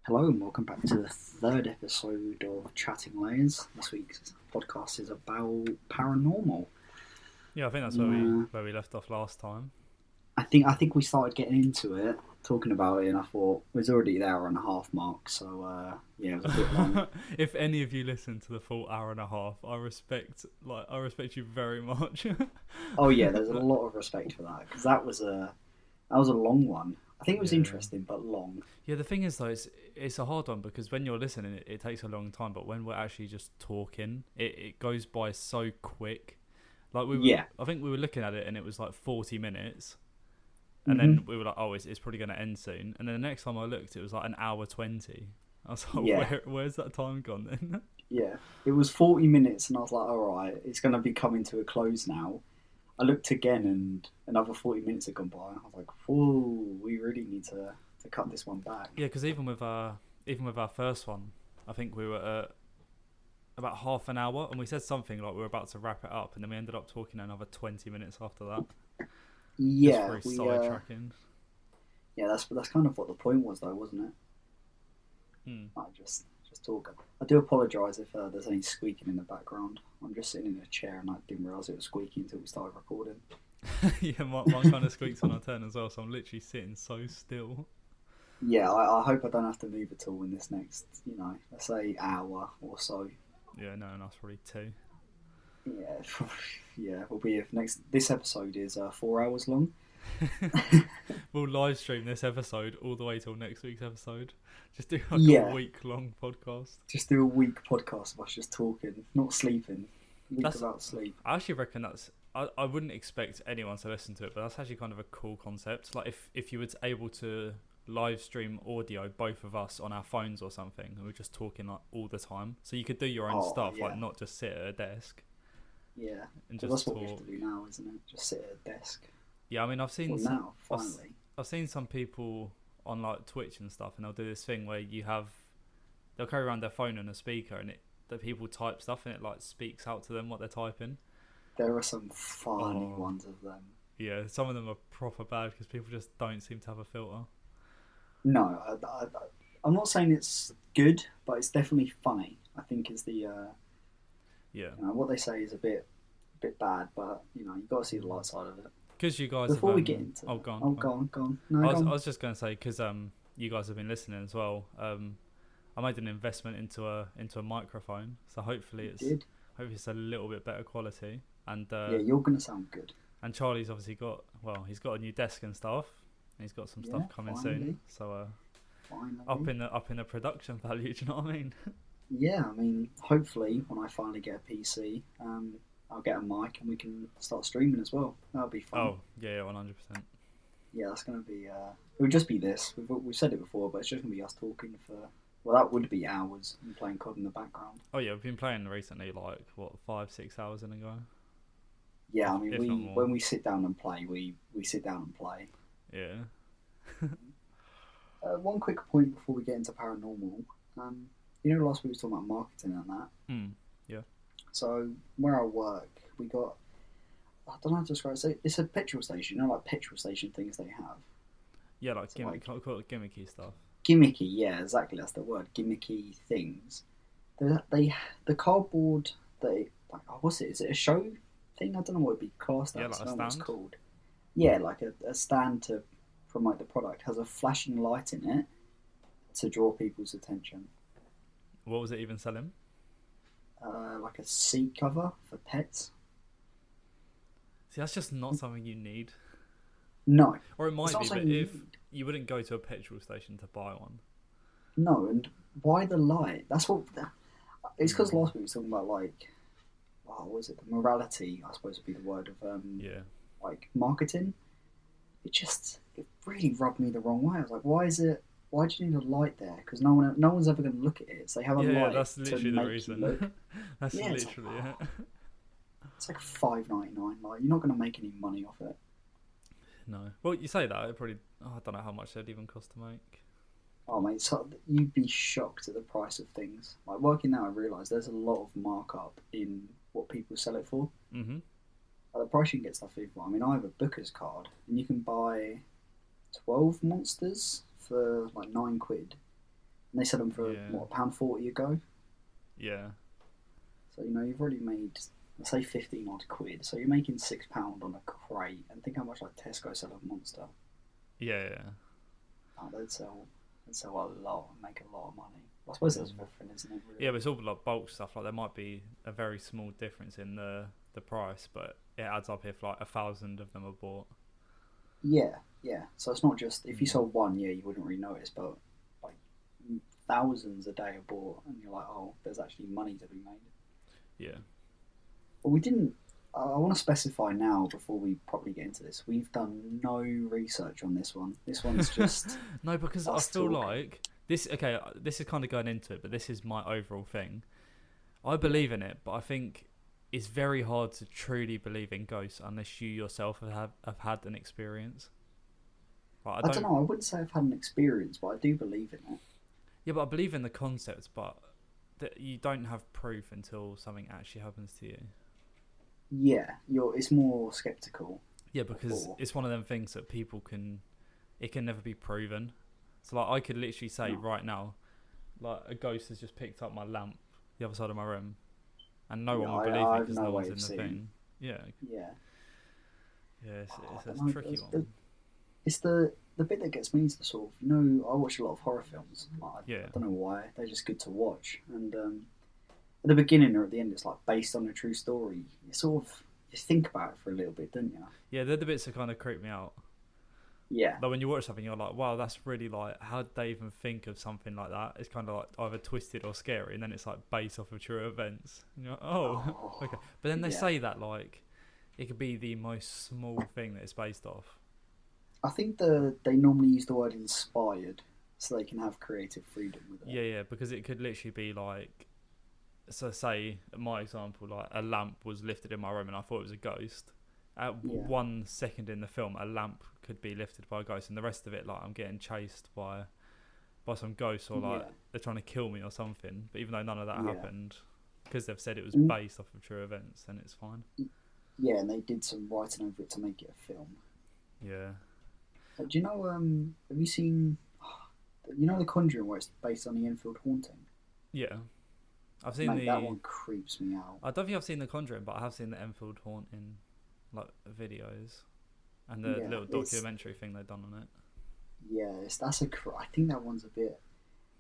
Hello and welcome back to the third episode of Chatting Layers. This week's podcast is about paranormal. Yeah, I think that's Uh, where we left off last time. I think we started getting into it, talking about it, and I thought it was already the hour and a half mark. So yeah, it was a bit long. If any of you listen to the full hour and a half, I respect you very much. Oh yeah, there's a lot of respect for that because that was a long one. I think it was Yeah. interesting but long. Yeah, the thing is though, it's a hard one because when you're listening, it takes a long time. But when we're actually just talking, it goes by so quick. Like Yeah. I think we were looking at it and it was like 40 minutes, and Hmm. then we were like, oh, it's probably going to end soon. And then the next time I looked, it was like an hour 20. I was like, Yeah. where's that time gone then? Yeah. It was 40 minutes, and I was like, all right, it's going to be coming to a close now. I looked again and another 40 minutes had gone by. I was like, "Whoa, we really need to cut this one back." Yeah, because even with our first one, I think we were at about half an hour, and we said something like we were about to wrap it up, and then we ended up talking another 20 minutes after that, just Yeah, for we sidetracking. yeah, that's kind of what the point was, though, wasn't it? Hmm. I just talk. I do apologise if there's any squeaking in the background. I'm just sitting in a chair and I didn't realise it was squeaking until we started recording. Yeah, mine kind of squeaks on our turn as well, so I'm literally sitting so still. Yeah, I hope I don't have to move at all in this next, let's say hour or so. Yeah, no, and that's probably two. Yeah, yeah, we'll be if next. This episode is 4 hours long. We'll live stream this episode all the way till next week's episode. Just do like a Yeah, week long podcast. just do a week podcast of us just talking, not sleeping. A week That's without sleep. I actually reckon I wouldn't expect anyone to listen to it, but that's actually kind of a cool concept. Like if you were able to live stream audio, both of us on our phones or something, and we're just talking like all the time, so you could do your own Oh stuff, yeah, like not just sit at a desk yeah. and Because just that's what we have talk. to do now, isn't it? Just sit at a desk. Yeah, I mean Well, now I've, s- finally. I've seen some people on like Twitch and stuff, and they'll do this thing where they'll carry around their phone and a speaker, and the people type stuff, and it like speaks out to them what they're typing. There are some funny Oh, ones of them. yeah, some of them are proper bad because people just don't seem to have a filter. No, I'm not saying it's good, but it's definitely funny. I think is the Yeah. what they say is a bit bad, but you got to see the light side of it. Because you guys have Before we get into, oh, go on, oh, go on. go on, I no, go was I on. was just going to say because you guys have been listening as well. I made an investment into a microphone, so You did, hopefully it's a little bit better quality. And yeah. You're gonna sound good. and Charlie's obviously he's got a new desk and stuff. And he's got some Yeah, stuff coming finally, soon. So finally. up in the production value. Do you know what I mean? Yeah, I mean, hopefully when I finally get a PC, I'll get a mic and we can start streaming as well. That'll be fun. Oh yeah, 100%. Yeah, that's gonna be. It would just be this. We've said it before, but it's just gonna be us talking for. Well, that would be hours and playing COD in the background. Oh yeah, we've been playing recently, like what 5-6 hours in a go, Yeah, I mean, if not more. when we sit down and play, we sit down and play. Yeah. One quick point before we get into paranormal. Last week we was talking about marketing and that. Hmm. Yeah. So where I work, we got. I don't know how to describe it. It's a petrol station. Like petrol station things they have. Yeah, like So call it gimmicky stuff. Gimmicky, yeah, exactly. That's the word. Gimmicky things. The cardboard. What's it? Is it a show thing? I don't know what it'd be classed Yeah, as. like I a don't know what it's stand. called. Yeah, like a stand to promote the product has a flashing light in it to draw people's attention. What was it even selling? Like a seat cover for pets. See, that's just not something you need. No, Or it it's might not be, but something. if you wouldn't go to a petrol station to buy one. No, and why the light? That's what. It's because Mm. last week we were talking about what was it? The morality, I suppose, would be the word of Yeah. like marketing. It really rubbed me the wrong way. I was like, why is it? Why do you need a light there? Because no one's ever going to look at it. So they have a Yeah, light that's to literally the make you reason. look. That's Yeah, literally it. it's like $5.99. Like you're not going to make any money off it. No. Well, you say that, it probably. Oh, I don't know how much they'd even cost to make. Oh mate, so you'd be shocked at the price of things. Like working out, I realised there's a lot of markup in what people sell it for. Mm-hmm. Like the price you can get stuff for. I mean, I have a Booker's card, and you can buy 12 monsters for like £9, and they sell them for Yeah. what, £1.40 a go. Yeah. So you've already made, let's say, 15 odd quid. So you're making £6 on a crate, and think how much like Tesco sell a monster. Yeah. Yeah. Oh, they'd sell a lot and make a lot of money. I suppose that's Mm. everything, isn't it? Yeah, Really. but it's all like bulk stuff. Like there might be a very small difference in the price, but it adds up if like 1,000 of them are bought. Yeah, yeah. So it's not just if you Mm. sold one, yeah, you wouldn't really notice, but like thousands a day are bought, and you're like, oh, there's actually money to be made. Yeah. But we didn't. I want to specify now before we properly get into this. We've done no research on this one. This one's just No, because I us feel talking. like this. Okay, this is kind of going into it, but this is my overall thing. I believe in it, but I think it's very hard to truly believe in ghosts unless you yourself have had an experience. Like I I don't don't. know. I wouldn't say I've had an experience, but I do believe in it. Yeah, but I believe in the concept, but that you don't have proof until something actually happens to you. Yeah, you're. It's more skeptical Yeah, because before. it's one of them things that people can. It can never be proven. So like I could literally say No. right now, like a ghost has just picked up my lamp the other side of my room, and no Yeah, one would believe me I have because no no way one's of in the seeing. thing. Yeah, Yeah. yeah, Oh, it's I a don't know. tricky one. It's the bit that gets me is the sort of I watch a lot of horror films. I Yeah, don't know why they're just good to watch. And at the beginning or at the end, it's like based on a true story. You sort of you think about it for a little bit, don't you? yeah, they're the bits that kind of creep me out. Yeah, Like when you watch something, you're like, wow, that's really like, how did they even think of something like that? It's kind of like either twisted or scary, and then it's like based off of true events. And you're like, oh, oh, okay. But then they yeah. say that like it could be the most small thing that it's based off. I think they normally use the word inspired so they can have creative freedom with it. Yeah, yeah, because it could literally be like, so say my example, like a lamp was lifted in my room and I thought it was a ghost. At Yeah, 1 second in the film, a lamp could be lifted by a ghost, and the rest of it, like I'm getting chased by some ghosts or like yeah, they're trying to kill me or something. But even though none of that yeah. happened, because they've said it was Mm, based off of true events, then it's fine. yeah, and they did some writing over it to make it a film. Yeah, Do you know? Have you seen? The Conjuring, where it's based on the Enfield haunting. yeah. I've seen Mate, that the. one creeps me out. I don't think I've seen the Conjuring, but I have seen the Enfield haunting like videos and the Yeah, little documentary thing they've done on it. I think that one's a bit.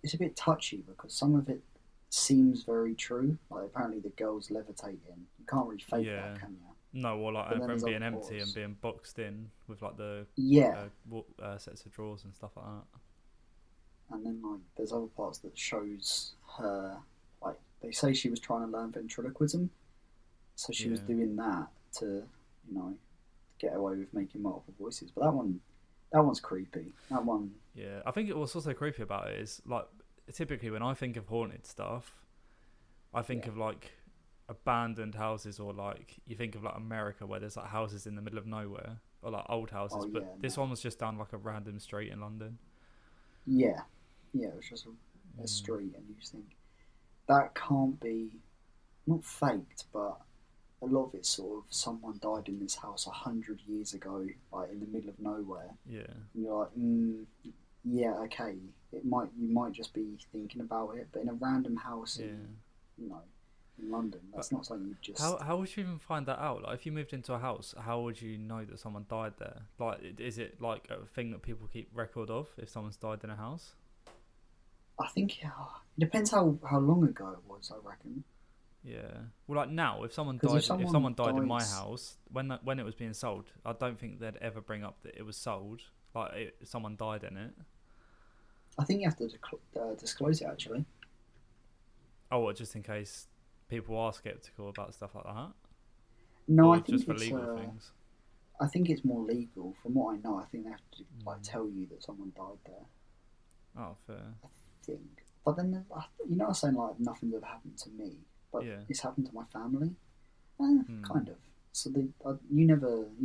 It's a bit touchy because some of it seems very true. Like apparently the girl's levitating. You can't really fake Yeah. that, can you? No, or like But then them there's other being empty and parts. being boxed in with like the Yeah, sets of drawers and stuff like that. and then like there's other parts that shows her. Like they say she was trying to learn ventriloquism, so she was Yeah, doing that to, get away with making multiple voices. But that one's creepy. That one, yeah. I think what's also creepy about it is like typically when I think of haunted stuff, I think yeah. of like abandoned houses or like you think of like America where there's like houses in the middle of nowhere or like old Oh houses. But yeah, no. this one was just down like a random street in London. Yeah, yeah. It was just a Mm. street, and you just think that can't be not faked, but a lot of it's sort of someone died in this house 100 years ago, like in the middle of nowhere. Yeah, And you're like, yeah, okay. You might just be thinking about it, but in a random house yeah. you know, in London, But that's not something you how just. how would you even find that out? Like, if you moved into a house, how would you know that someone died there? Like, is it like a thing that people keep record of if someone's died in a house? I think it depends how long ago it was. I reckon Yeah. Well, like now, because if if someone someone died in my dies, house when it was being sold, I don't think they'd ever bring up that it was sold. Like, someone died in it. I think you have to disclose it actually. Oh, well, just in case people are skeptical about stuff like that, No, I or just think for it's legal things. I think it's more legal. From what I know, I think they have to like Mm. tell you that someone died there. Oh, fair. I think, but then I was saying like nothing's ever happened to me, but Yeah. it's happened to my family. Hmm. Kind of. So you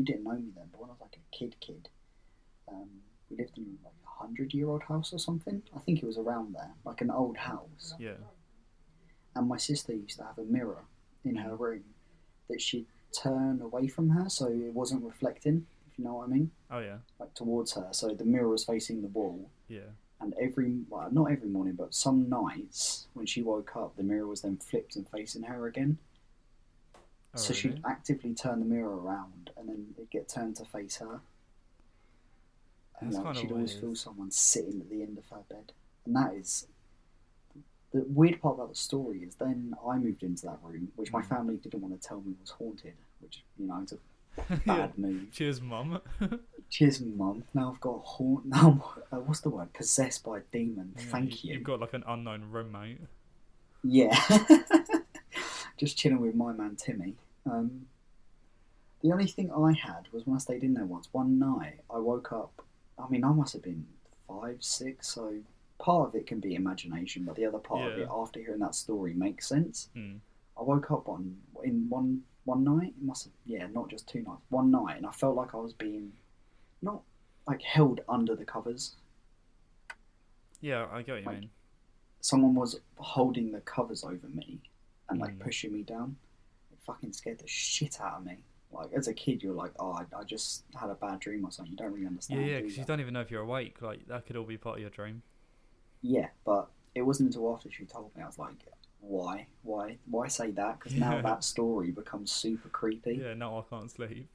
didn't know me then, but when I was like a kid, we lived in like 100-year-old house or something. I think it was around there, like an old house. Yeah. And my sister used to have a mirror in her Mm. room that she'd turn away from her so it wasn't reflecting, if you know what I mean, Oh yeah. like towards her. So the mirror was facing the wall, Yeah. And not every morning, but some nights when she woke up, the mirror was then flipped and facing her again. Oh, So she'd really? actively turn the mirror around, and then it'd get turned to face her. And That's like kind of she'd always weird. feel someone sitting at the end of her bed. And that is the weird part about the story is then I moved into that room, which my Mm. family didn't want to tell me was haunted, which it's a Yeah. bad move. Cheers, mum. Cheers, mum. Now I've got now. What's the word? Possessed by a demon. Yeah, Thank you've you. got like an unknown roommate. Yeah. Just chilling with my man Timmy. Um, the only thing I had was when I stayed in there once. One night, I woke up. I mean, I must have been 5, 6. So part of it can be imagination, but the other part of Yeah. it, after hearing that story, makes sense. Mm. I woke up in one night. It must have, yeah, not just 2 nights. One night, and I felt like I was being not like held under the covers. Yeah, I get what you Like mean. someone was holding the covers over me and like Mm. pushing me down. It fucking scared the shit out of me. Like as a kid, you're like, oh, I just had a bad dream or something. You don't really Yeah, understand, yeah, do because you you? don't even know if you're awake. Like that could all be part of your dream. Yeah, but it wasn't until after she told me I was like, why say that? Because now Yeah. that story becomes super creepy. Yeah. No, I can't sleep.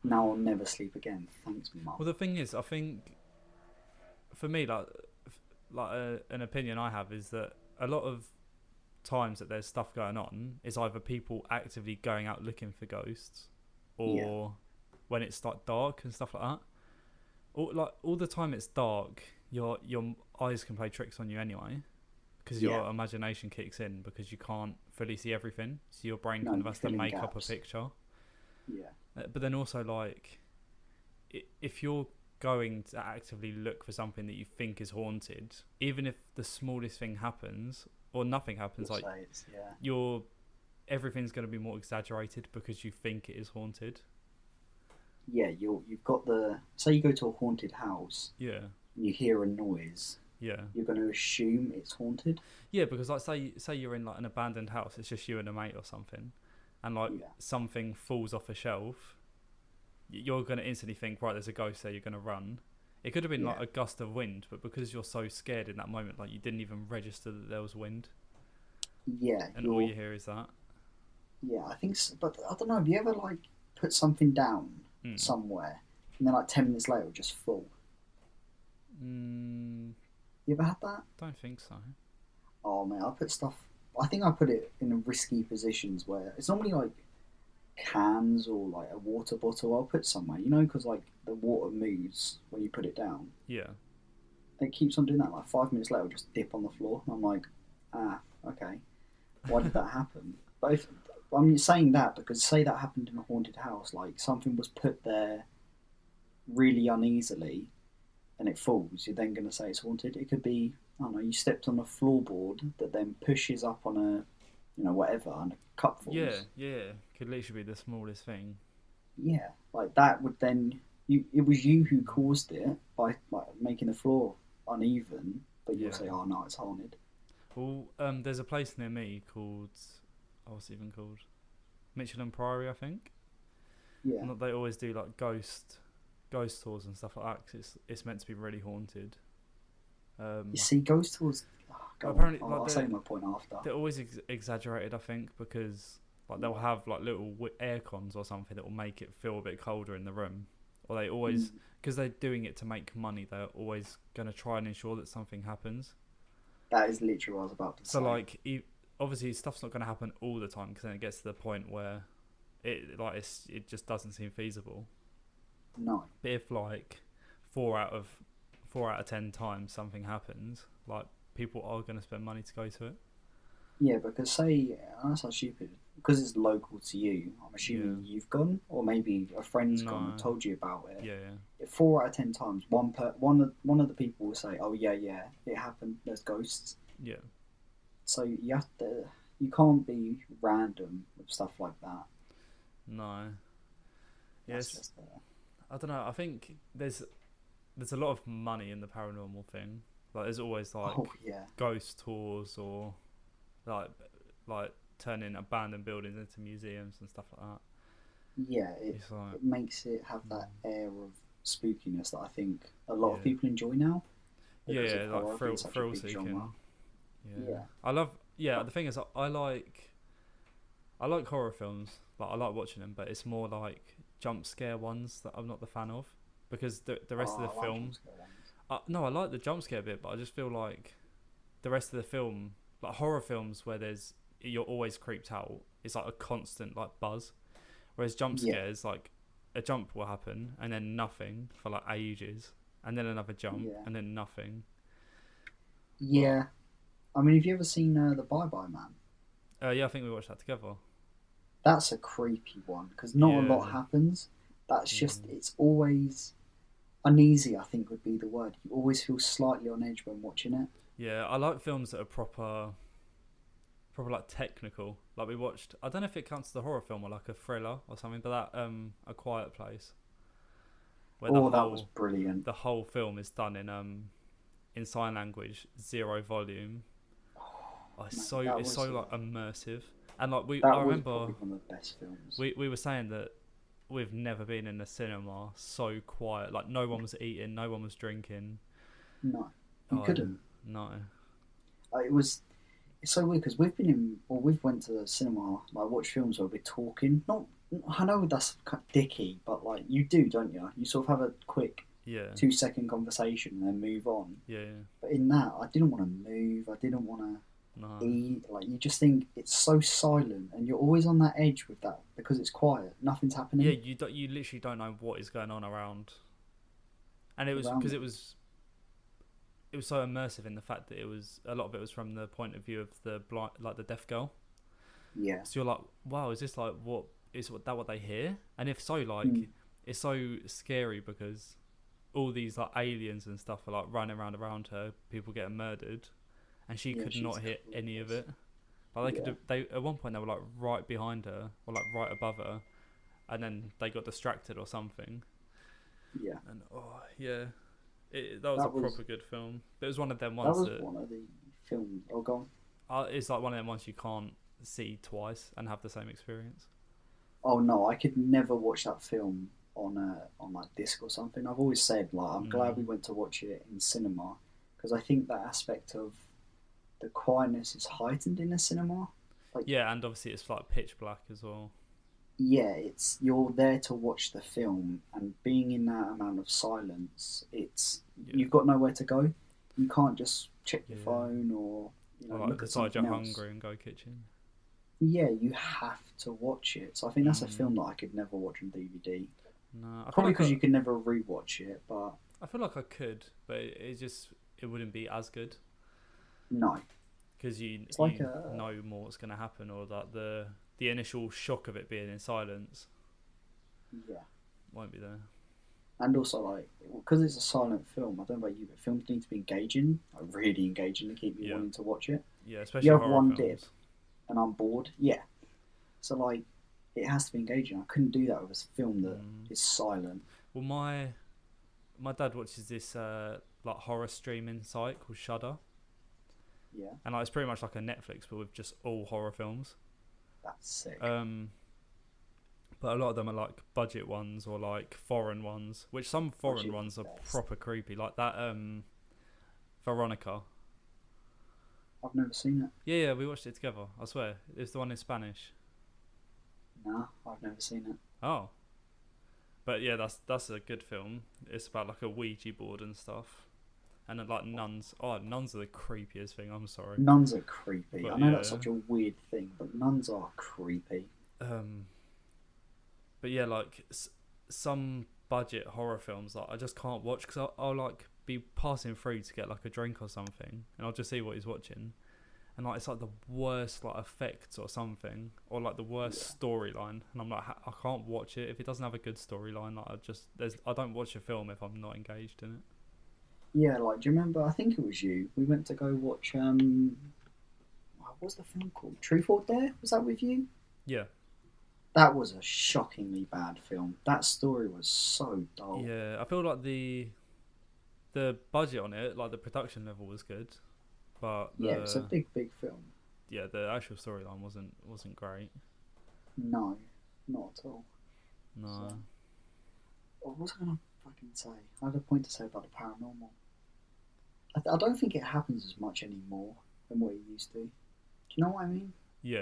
Now I'll never sleep again. Thanks, mum. Well, the thing is, I think for me, an opinion I have is that a lot of times that there's stuff going on is either people actively going out looking for ghosts, Yeah, or when it's like dark and stuff like that. All the time it's dark, your eyes can play tricks on you anyway, because yeah. your imagination kicks in because you can't fully see everything, so your brain No, kind of you has to fill in make up a gaps. picture. Yeah, But then also like, if you're going to actively look for something that you think is haunted, even if the smallest thing happens or nothing you'll happens, like say it's yeah. you're everything's going to be more exaggerated because you think it is haunted. Yeah, you've got the say you go to a haunted house Yeah, and you hear a noise, yeah, you're going to assume it's haunted. yeah. Because like, say you're in like an abandoned house, it's just you and a mate or something, and like Yeah, something falls off a shelf, you're going to instantly think, right, there's a ghost there. You're going to run. It could have been yeah, like a gust of wind, but because you're so scared in that moment, like you didn't even register that there was wind, yeah. and all you hear is that. Yeah. I think, so, but I don't know. Have you ever like put something down Mm. somewhere and then like 10 minutes later it just full? Mm, You ever had that? don't think so. Oh man, I put stuff. I think I put it in risky positions where it's normally like cans or like a water bottle. I'll put somewhere, because like the water moves when you put it down. Yeah, It keeps on doing that. Like 5 minutes later, it'll just dip on the floor. And I'm like, okay. Why did that happen? But if I'm saying that because say that happened in a haunted house, like something was put there really uneasily and it falls, you're then going to say it's haunted. It could be, I don't know, you stepped on a floorboard that then pushes up on whatever, and a cup yeah, falls. yeah. Could literally be the smallest thing. Yeah, like that would then, it was you who caused it by like making the floor uneven, but you'll Yeah. say, oh no, it's haunted. Well, there's a place near me called, what's it even called? Michelin Priory, I think. Yeah. And they always do like ghost tours and stuff like that. 'Cause it's meant to be really haunted. You see, ghost tours. Oh, go on. Apparently, I'll say my point after. they're always exaggerated, I think, because like they'll have like little air cons or something that will make it feel a bit colder in the room, or they always, Mm, because they're doing it to make money, they're always going to try and ensure that something happens. that is literally what I was about to So say. like, obviously stuff's not going to happen all the time, because then it gets to the point where it just doesn't seem feasible. No. But if like four out of 10 times something happens, like people are going to spend money to go to it. Yeah, because say, that's not stupid. Because it's local to you, I'm Yeah. assuming you've gone, or maybe a friend's gone and No. told you about it. Yeah, yeah. If 4 out of 10 times, one of the people will say, "Oh yeah, yeah, it happened. There's ghosts." Yeah. So you can't be random with stuff like that. No. That's Yes. just I don't know. I think there's a lot of money in the paranormal thing. Like there's always like oh yeah, ghost tours, or like like turning abandoned buildings into museums and stuff like that. yeah. It It's like, it makes it have that air of spookiness that I think a lot of yeah. people enjoy now. because of Like horror being such a thrill big genre. seeking. Yeah, Yeah. I love. Yeah, the thing is, I like horror films. Like I like watching them, but it's more like jump scare ones that I'm not the fan of, because the rest of the Oh, I like jump film. scare ones. No, I like the jump scare bit, but I just feel like the rest of the film, like horror films where you're always creeped out, it's like a constant like buzz. Whereas jump Yeah. scares, like a jump will happen and then nothing for like ages, and then another jump Yeah. and then nothing. But Yeah. I mean, have you ever seen The Bye Bye Man? yeah, I think we watched that together. That's a creepy one because not a lot Yeah, happens. That's yeah, just, it's always uneasy, I think would be the word. You always feel slightly on edge when watching it. yeah. I like films that are proper like technical. Like we watched, I don't know if it counts as a horror film or like a thriller or something, but that A Quiet Place, where Oh, that was brilliant. the whole film is done in sign language, zero volume. Oh, Mate, it's so like immersive, and like that I was remember probably one of the best films. we were saying that we've never been in a cinema so quiet. Like no one was eating, no one was drinking. No, you Oh couldn't. no, It was. It's so weird because we've been in, or we've went to the cinema, like watch films where we're talking. Not, I know that's kind of dicky, but like you do, don't you? You sort of have a quick yeah, 2 second conversation and then move on. yeah, But in that, I didn't want to move. I didn't want no, to eat. Like you just think it's so silent, and you're always on that edge with that because it's quiet. Nothing's happening. yeah. You literally don't know what is going on around, and it was around because it. it was so immersive in the fact that a lot of it was from the point of view of the blind, like the deaf girl. Yeah. So you're like, wow, is this like what they hear? And if so, like it's so scary because all these like aliens and stuff are like running around her, people getting murdered, and she Yeah, could she's not hear any of it. Like Yeah. they at one point they were like right behind her or like right above her, and then they got distracted or something. Yeah. And yeah, that was a proper good film. It was one of them That ones was that one of the films. Oh, gone. it's like one of them ones you can't see twice and have the same experience. Oh no, I could never watch that film on like disc or something. I've always said like I'm glad we went to watch it in cinema because I think that aspect of the quietness is heightened in a cinema. Like Yeah, and obviously it's like pitch black as well. yeah, it's you're there to watch the film and being in that amount of silence, it's Yeah. you've got nowhere to go. You can't just check your Yeah. phone or Or like look at decide you're something else. hungry and go kitchen. Yeah, you have to watch it. So I think that's a film that I could never watch on DVD. No, I feel Probably like because you can never rewatch it, but I feel like I could, but it wouldn't be as good no. because It's like you know more what's going to happen, or that the initial shock of it being in silence Yeah. won't be there. And also, like, because it's a silent film, I don't know about you, but films need to be engaging, like really engaging to keep you wanting to watch it. Yeah, especially You have horror one films. dip and I'm bored, yeah. So, like, it has to be engaging. I couldn't do that with a film that is silent. Well, my dad watches this like horror streaming site called Shudder, Yeah, and like, it's pretty much like a Netflix but with just all horror films. that's sick. But a lot of them are like budget ones or like foreign ones, which some foreign Budget ones are best. proper creepy, like that Veronica. I've never seen it. Yeah, we watched it together. I swear, it's the one in Spanish. Nah, I've never seen it. Oh, but yeah, that's a good film. It's about like a Ouija board and stuff, and then, like nuns. Oh, nuns are the creepiest thing. I'm sorry. Nuns are creepy. But I know yeah. that's such a weird thing, but nuns are creepy. But yeah, like some budget horror films, like I just can't watch because I'll like be passing through to get like a drink or something, and I'll just see what he's watching, and like it's like the worst like effects or something, or like the worst storyline, and I'm like I can't watch it if it doesn't have a good storyline. Like I don't watch a film if I'm not engaged in it. Yeah, like, do you remember? I think it was you. We went to go watch. What's the film called? Truth or Dare? Was that with you? Yeah. That was a shockingly bad film. That story was so dull. Yeah, I feel like the budget on it, like the production level was good, but Yeah, it's a big film. Yeah, the actual storyline wasn't great. No, not at all. No. So, what was I gonna fucking say? I had a point to say about the paranormal. I don't think it happens as much anymore than what it used to. Do you know what I mean? Yeah, I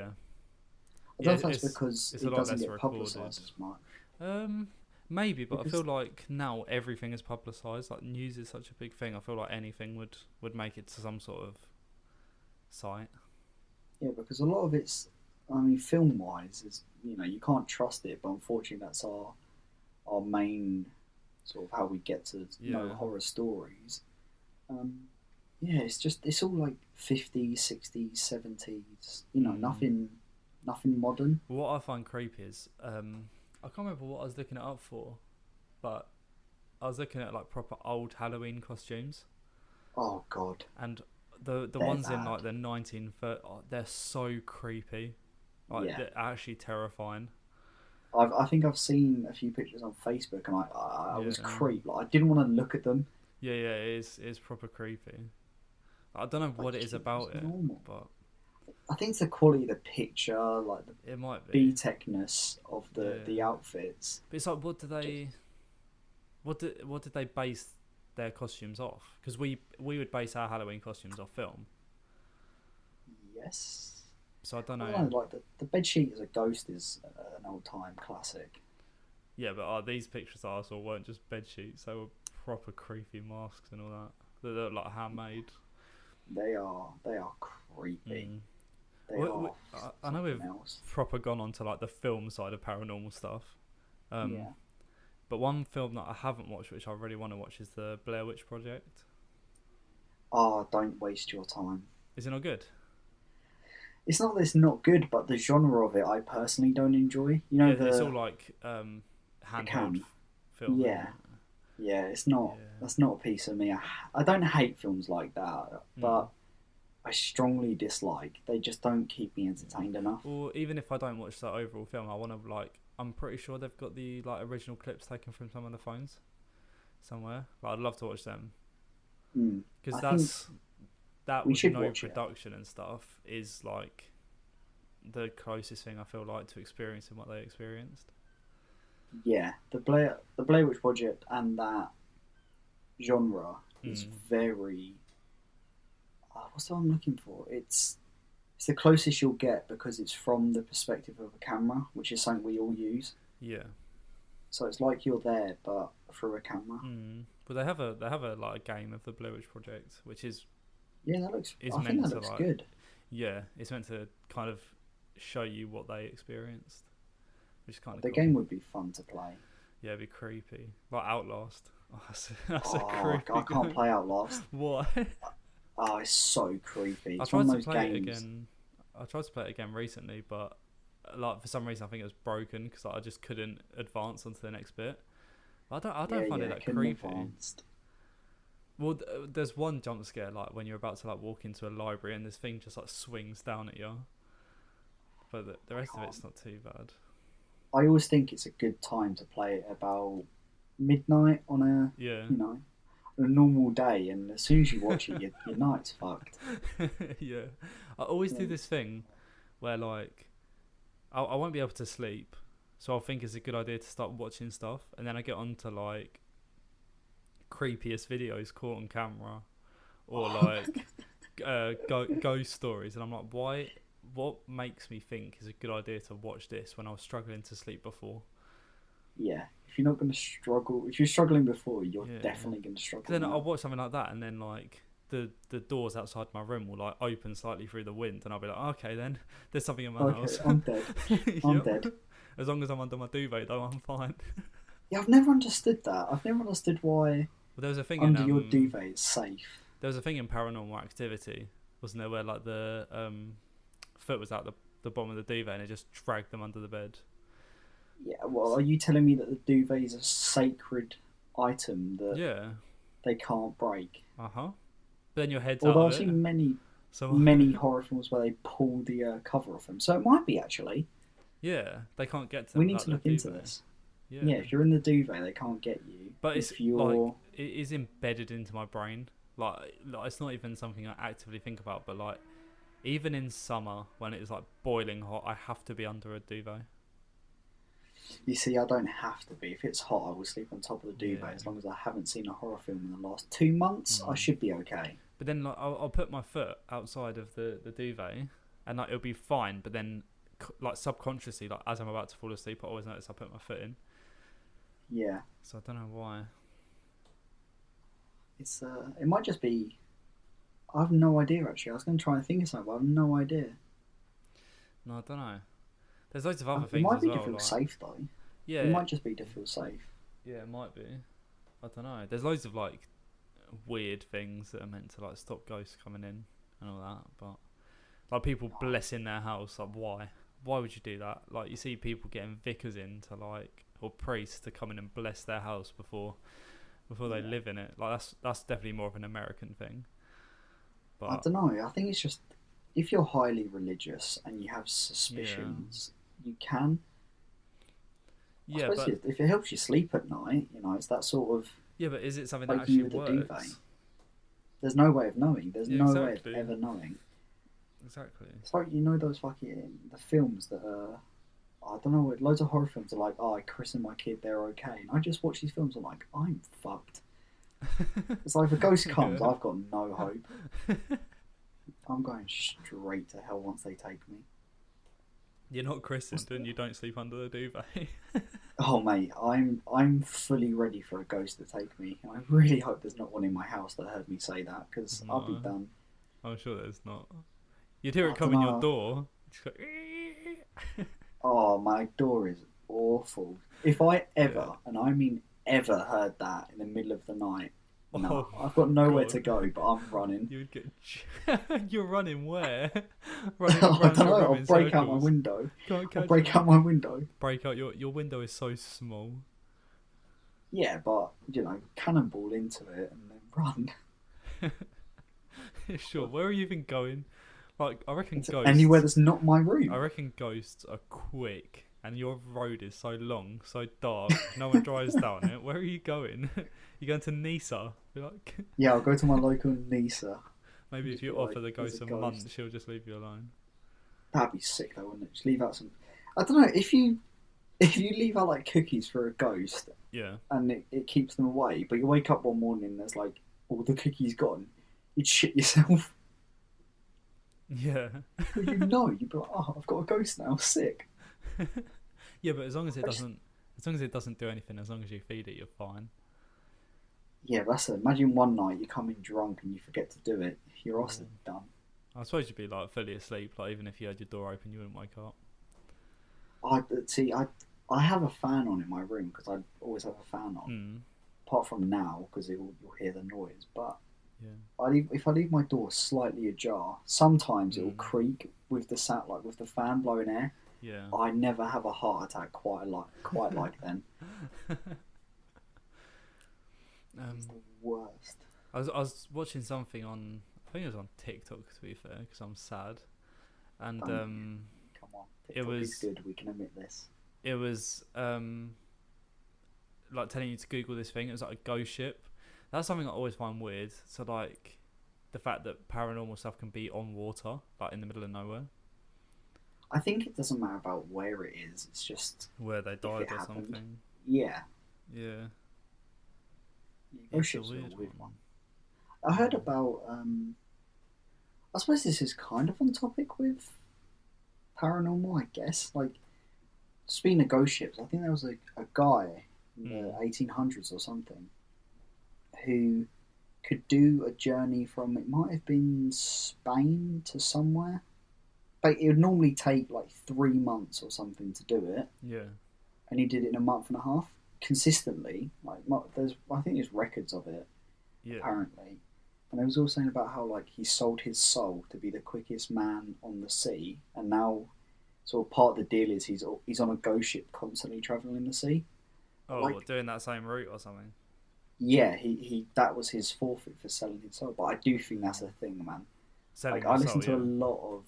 yeah. don't know if that's because It's a it lot doesn't less get recorded. publicised as much. Maybe, but I Because feel like now everything is publicised. Like news is such a big thing. I feel like anything would make it to some sort of site. yeah, because a lot of it's, I mean, film wise, is you can't trust it, but unfortunately that's our main sort of how we get to know Yeah. horror stories. Um, yeah, it's all like 50s, 60s, 70s. Mm. Nothing modern. What I find creepy is I can't remember what I was looking it up for, but I was looking at like proper old Halloween costumes, Oh God, and the they're ones in bad. like the 1930s, they're so creepy. Like Yeah, they're actually terrifying. I think I've seen a few pictures on Facebook, and I Yeah. was creeped. Like I didn't want to look at them. Yeah, yeah, it is proper creepy. I don't know I what it just is thought it was about it, normal. but I think it's the quality of the picture, like the it might be. B-techness of the Yeah, outfits. but it's like, what do Just they? What did they base their costumes off? Because we would base our Halloween costumes off film. yes. So I don't I know. don't know, like the bed sheet as a ghost is an old time classic. Yeah, but these pictures I saw weren't just bed sheets; they were proper creepy masks and all that. They're like handmade. They are creepy. Mm. They are I know something we've else. proper gone on to like the film side of paranormal stuff. Um, Yeah. but one film that I haven't watched, which I really want to watch, is the Blair Witch Project. Oh, don't waste your time. Is it not good? It's not that it's not good, but the genre of it I personally don't enjoy. You Yeah, know it's all the like the handheld cam. film, isn't Yeah, it? yeah. It's not. Yeah. That's not a piece of me. I don't hate films like that, Mm. but I strongly dislike. They just don't keep me entertained enough. Or even if I don't watch that overall film, I want to like. I'm pretty sure they've got the like original clips taken from some of the phones somewhere. Like, I'd love to watch them Mm. because I think that we with should no watch it. production and stuff is like the closest thing I feel like to experiencing what they experienced. Yeah, the Blair Witch Project and that genre is Mm. very. What's the one I'm looking for? It's the closest you'll get because it's from the perspective of a camera, which is something we all use. Yeah. So it's like you're there, but through a camera. Mm. But they have a like a game of the Blue Witch Project, which is Yeah, that looks. is I think meant that to looks like good. yeah, it's meant to kind of show you what they experienced, which is kind of The cool. game would be fun to play. Yeah, it'd be creepy. Like Outlast. Oh, that's a Oh, creepy I can't game. play Outlast. Why? Oh, it's so creepy. I It's one tried of to those play it games. again. I tried to play it again recently, but like for some reason I think it was broken because I just couldn't advance onto the next bit. I don't find it that couldn't creepy. advanced. Well, there's one jump scare like when you're about to like walk into a library and this thing just like swings down at you. But the rest of it's not too bad. I always think it's a good time to play it about midnight on Yeah. a normal day, and as soon as you watch it, your night's fucked. Yeah. I always do Yeah. this thing where like I won't be able to sleep, so I'll think it's a good idea to start watching stuff, and then I get onto like creepiest videos caught on camera, or like ghost stories, and I'm like, why? What makes me think is a good idea to watch this when I was struggling to sleep before? Yeah, if you're not going to struggle, if you're struggling before, you're Yeah. definitely going to struggle 'Cause then I'll now. watch something like that, and then like the doors outside my room will like open slightly through the wind, and I'll be like, okay, then there's something in my Okay, house. I'm dead. I'm Yep. dead. As long as I'm under my duvet, though, I'm fine. Yeah, I've never understood that. I've never understood why Well, there was a thing under in your duvet it's safe. there was a thing in Paranormal Activity, wasn't there, where like the foot was out the bottom of the duvet and it just dragged them under the bed. Yeah, well, are you telling me that the duvet is a sacred item that Yeah. they can't break? But then your head's Although out I've of it. seen So many horror films where they pull the cover off them, so it might be actually. yeah, they can't get to We them need without to look the into duvet. this. Yeah. Yeah, if you're in the duvet, they can't get you. But it's if you're like it is embedded into my brain. Like it's not even something I actively think about, but like even in summer when it's like boiling hot, I have to be under a duvet. You see, I don't have to be. If it's hot, I will sleep on top of the duvet. Yeah. As long as I haven't seen a horror film in the last 2 months, I Mm. should be okay. But then like I'll put my foot outside of the duvet, and like it'll be fine. But then like subconsciously, like as I'm about to fall asleep, I always notice I put my foot in. Yeah, So I don't know why. it's it might just be. I have no idea actually. I was going to try and think of something, but I have no idea. No, I don't know. There's loads of other It things might as be well. to feel Like, safe though. yeah, It might just be to feel safe. yeah, it might be. I don't know. There's loads of like weird things that are meant to like stop ghosts coming in and all that, but like people blessing their house. Like why? Why would you do that? Like you see people getting vicars in to like or priests to come in and bless their house before they live in it. Like that's definitely more of an American thing. But I don't know. I think it's just if you're highly religious and you have suspicions, you can. I yeah, suppose but if it helps you sleep at night, it's that sort of yeah, but is it something that like you actually with a works? duvet. There's no way of knowing. There's Yeah, no way of exactly. ever knowing. Exactly. It's like those fucking the films that are. I don't know. Loads of horror films are like, oh, I christened my kid, they're okay. And I just watch these films. I'm like, I'm fucked. It's like if a ghost comes, Yeah. I've got no hope. I'm going straight to hell once they take me. You're not christened and you don't sleep under the duvet. Oh mate, I'm fully ready for a ghost to take me. I really hope there's not one in my house that heard me say that because I'll be No. done. I'm sure there's not. You'd hear I it coming your dunno. door. Just go, Oh, my door is awful. If I ever, Yeah. and I mean ever, heard that in the middle of the night, no, Oh, I've got nowhere God. to go, but I'm running. You would get. You're running where? Running I around don't your know. room I'll in break out my circles. window. Can't I'll catch break it. out my window. Break out your window is so small. Yeah, but cannonball into it and then run. Sure. Where are you even going? Like I reckon Into ghosts. anywhere that's not my I room. reckon ghosts are quick, and your road is so long, so dark. No one drives down it. Where are you going? You going to Nisa? Be like, Yeah, I'll go to my local Nisa. maybe if Just you be like, offer the "There's ghost a a ghost." month, she'll just leave you alone. That'd be sick though, wouldn't it? Just leave out some. I don't know if you leave out like cookies for a ghost Yeah. and it keeps them away, but you wake up one morning and there's like all the cookies gone, you'd shit yourself. Yeah. Well, you'd be like, oh, I've got a ghost now, sick. Yeah, but as long as it I just- doesn't do anything, as long as you feed it, you're fine. Yeah, that's it. Imagine one night you come in drunk and you forget to do it. Your ass is Yeah. done. I suppose you'd be like fully asleep. Like even if you had your door open, you wouldn't wake up. I have a fan on in my room because I always have a fan on. Hmm. Apart from now, because you'll hear the noise. But Yeah. if I leave my door slightly ajar, sometimes it will Mm. creak with the with the fan blowing air. Yeah. I never have a heart attack quite like then. It's the worst. I was watching something on. I think it was on TikTok to be fair, because I'm sad, and Come on, TikTok was- is good. We can admit this. it was like telling you to Google this thing. It was like a ghost ship. That's something I always find weird. So like the fact that paranormal stuff can be on water, like in the middle of nowhere, I think it doesn't matter about where it is. It's just where they died it or happened. something. yeah. Yeah. Ghost It's a ships are a weird weird one. one. I heard about. I suppose this is kind of on topic with paranormal. I guess like speaking of ghost ships, I think there was a guy in the 1800s or something who could do a journey from, it might have been Spain to somewhere, but it would normally take like 3 months or something to do it, Yeah. and he did it in a month and a half consistently. Like I think there's records of it Yeah. apparently, and they was all saying about how like he sold his soul to be the quickest man on the sea, and now sort of part of the deal is he's on a ghost ship constantly traveling in the sea. Oh, Like- what, doing that same route or something. Yeah, he that was his forfeit for selling his soul. But I do think that's a thing, man. Selling Like I your listen to soul, a lot of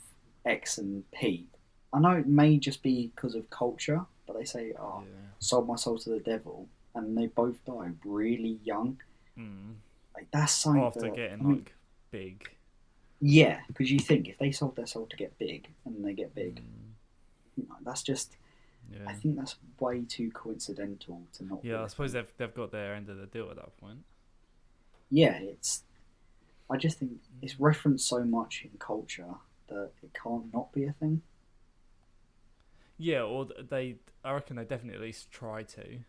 X and Pete. I know it may just be because of culture, but they say, "Oh, yeah. sold my soul to the devil," and they both die really young. Mm. Like that's something After that, getting I mean, like big. yeah, because you think if they sold their soul to get big and they get big, Mm. that's just I Yeah. think that's way too coincidental to not be Yeah, I a suppose thing. they've got their end of the deal at that point. Yeah, it's. I just think it's referenced so much in culture that it can't not be a thing. Yeah, or they, I reckon they definitely at least try to,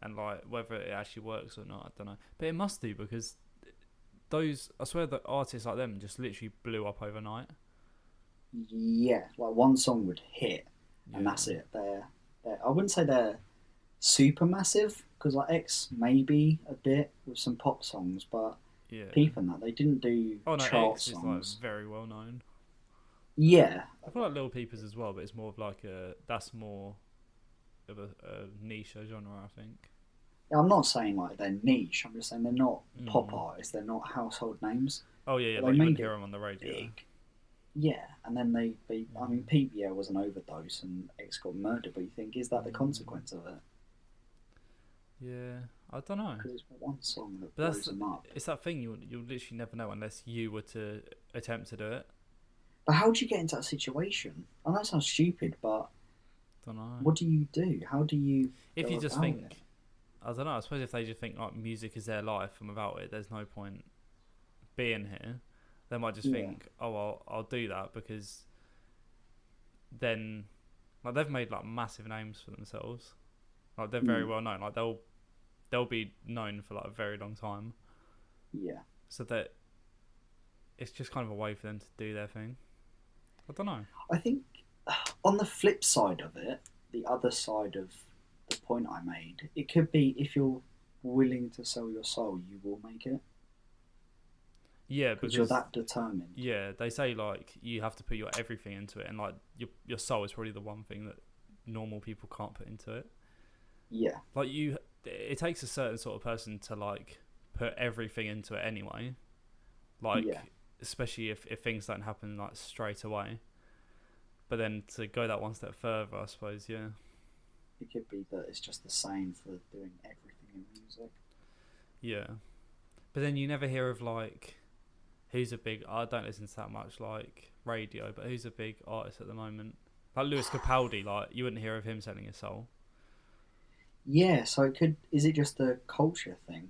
and like whether it actually works or not, I don't know. But it must do because those, I swear, that artists like them just literally blew up overnight. Yeah, like one song would hit, and Yeah, that's it. They're I wouldn't say they're super massive because like X maybe a bit with some pop songs, but yeah. Peep and that they didn't do Oh no, chart X is like songs. very well known. Yeah, I feel like Lil Peepers as well, but it's more of like a, that's more of a niche genre, I think. I'm not saying like they're niche. I'm just saying they're not pop Mm. artists. They're not household names, Oh yeah, yeah, but they like you made wouldn't hear it them on the radio. big. Yeah, and then they I mean, Mm. Pete, yeah, was an overdose and X got murdered, but you think, is that the Mm. consequence of it? Yeah, I don't know. Because it's one song that But blows them up. it's that thing you literally never know unless you were to attempt to do it. But how do you get into that situation? I know it sounds stupid, but Don't know. what do you do? How do you If go you just about it? think, I don't know. I suppose if they just think like music is their life and without it, there's no point being here. They might just Yeah. think, oh, I'll do that because then, like they've made like massive names for themselves. Like they're very Mm, well known. Like they'll be known for like a very long time. yeah. So that it's just kind of a way for them to do their thing. I don't know. I think on the flip side of it, the other side of the point I made, it could be if you're willing to sell your soul, you will make it Yeah, because you're because that determined. yeah, they say like you have to put your everything into it, and like your soul is probably the one thing that normal people can't put into it. Yeah. Like it takes a certain sort of person to like put everything into it anyway. Yeah. Like especially if things don't happen like straight away. But then to go that one step further, I suppose, yeah, It could be that it's just the same for doing everything in music. yeah. But then you never hear of like who's a big. I don't listen to that much like radio, but who's a big artist at the moment? Like Lewis Capaldi, like you wouldn't hear of him selling his soul. Yeah, so it could. Is it just a culture thing?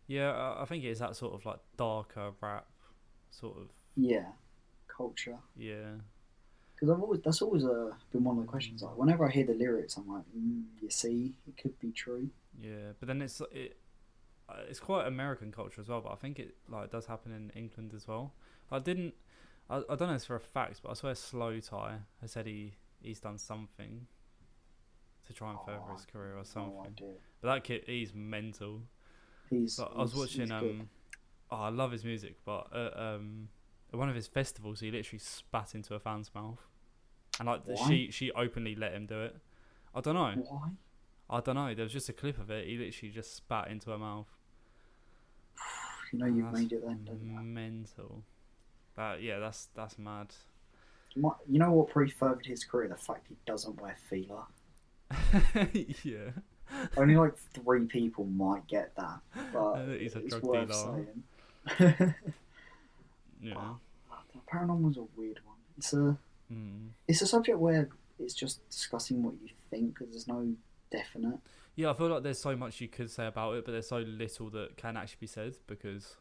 Yeah, I think it is that sort of like darker rap, sort of. Yeah, culture. Yeah. Because I've always that's always been one of the questions. Mm, Like whenever I hear the lyrics, I'm like, you see, it could be true. yeah, but then it's quite American culture as well. But I think it like does happen in England as well. I didn't. I don't know this for a fact, but I swear Slow Tie has said he's done something to try and further Oh, his career or no something. idea. But that kid, he's mental. He's But I was he's watching he's good. oh, I love his music, but at one of his festivals, he literally spat into a fan's mouth, and like Why? she openly let him do it. I don't know. Why? I don't know. There was just a clip of it. He literally just spat into her mouth. You know And you've that's made it then, don't you? mental. Yeah, that's mad. You know what probably furthered his career? The fact he doesn't wear feeler. Yeah. Only like 3 people might get that, but He's a it's drug worth dealer. saying. Yeah. Paranormal's a weird one. It's a subject where it's just discussing what you think because there's no definite. Yeah, I feel like there's so much you could say about it, but there's so little that can actually be said because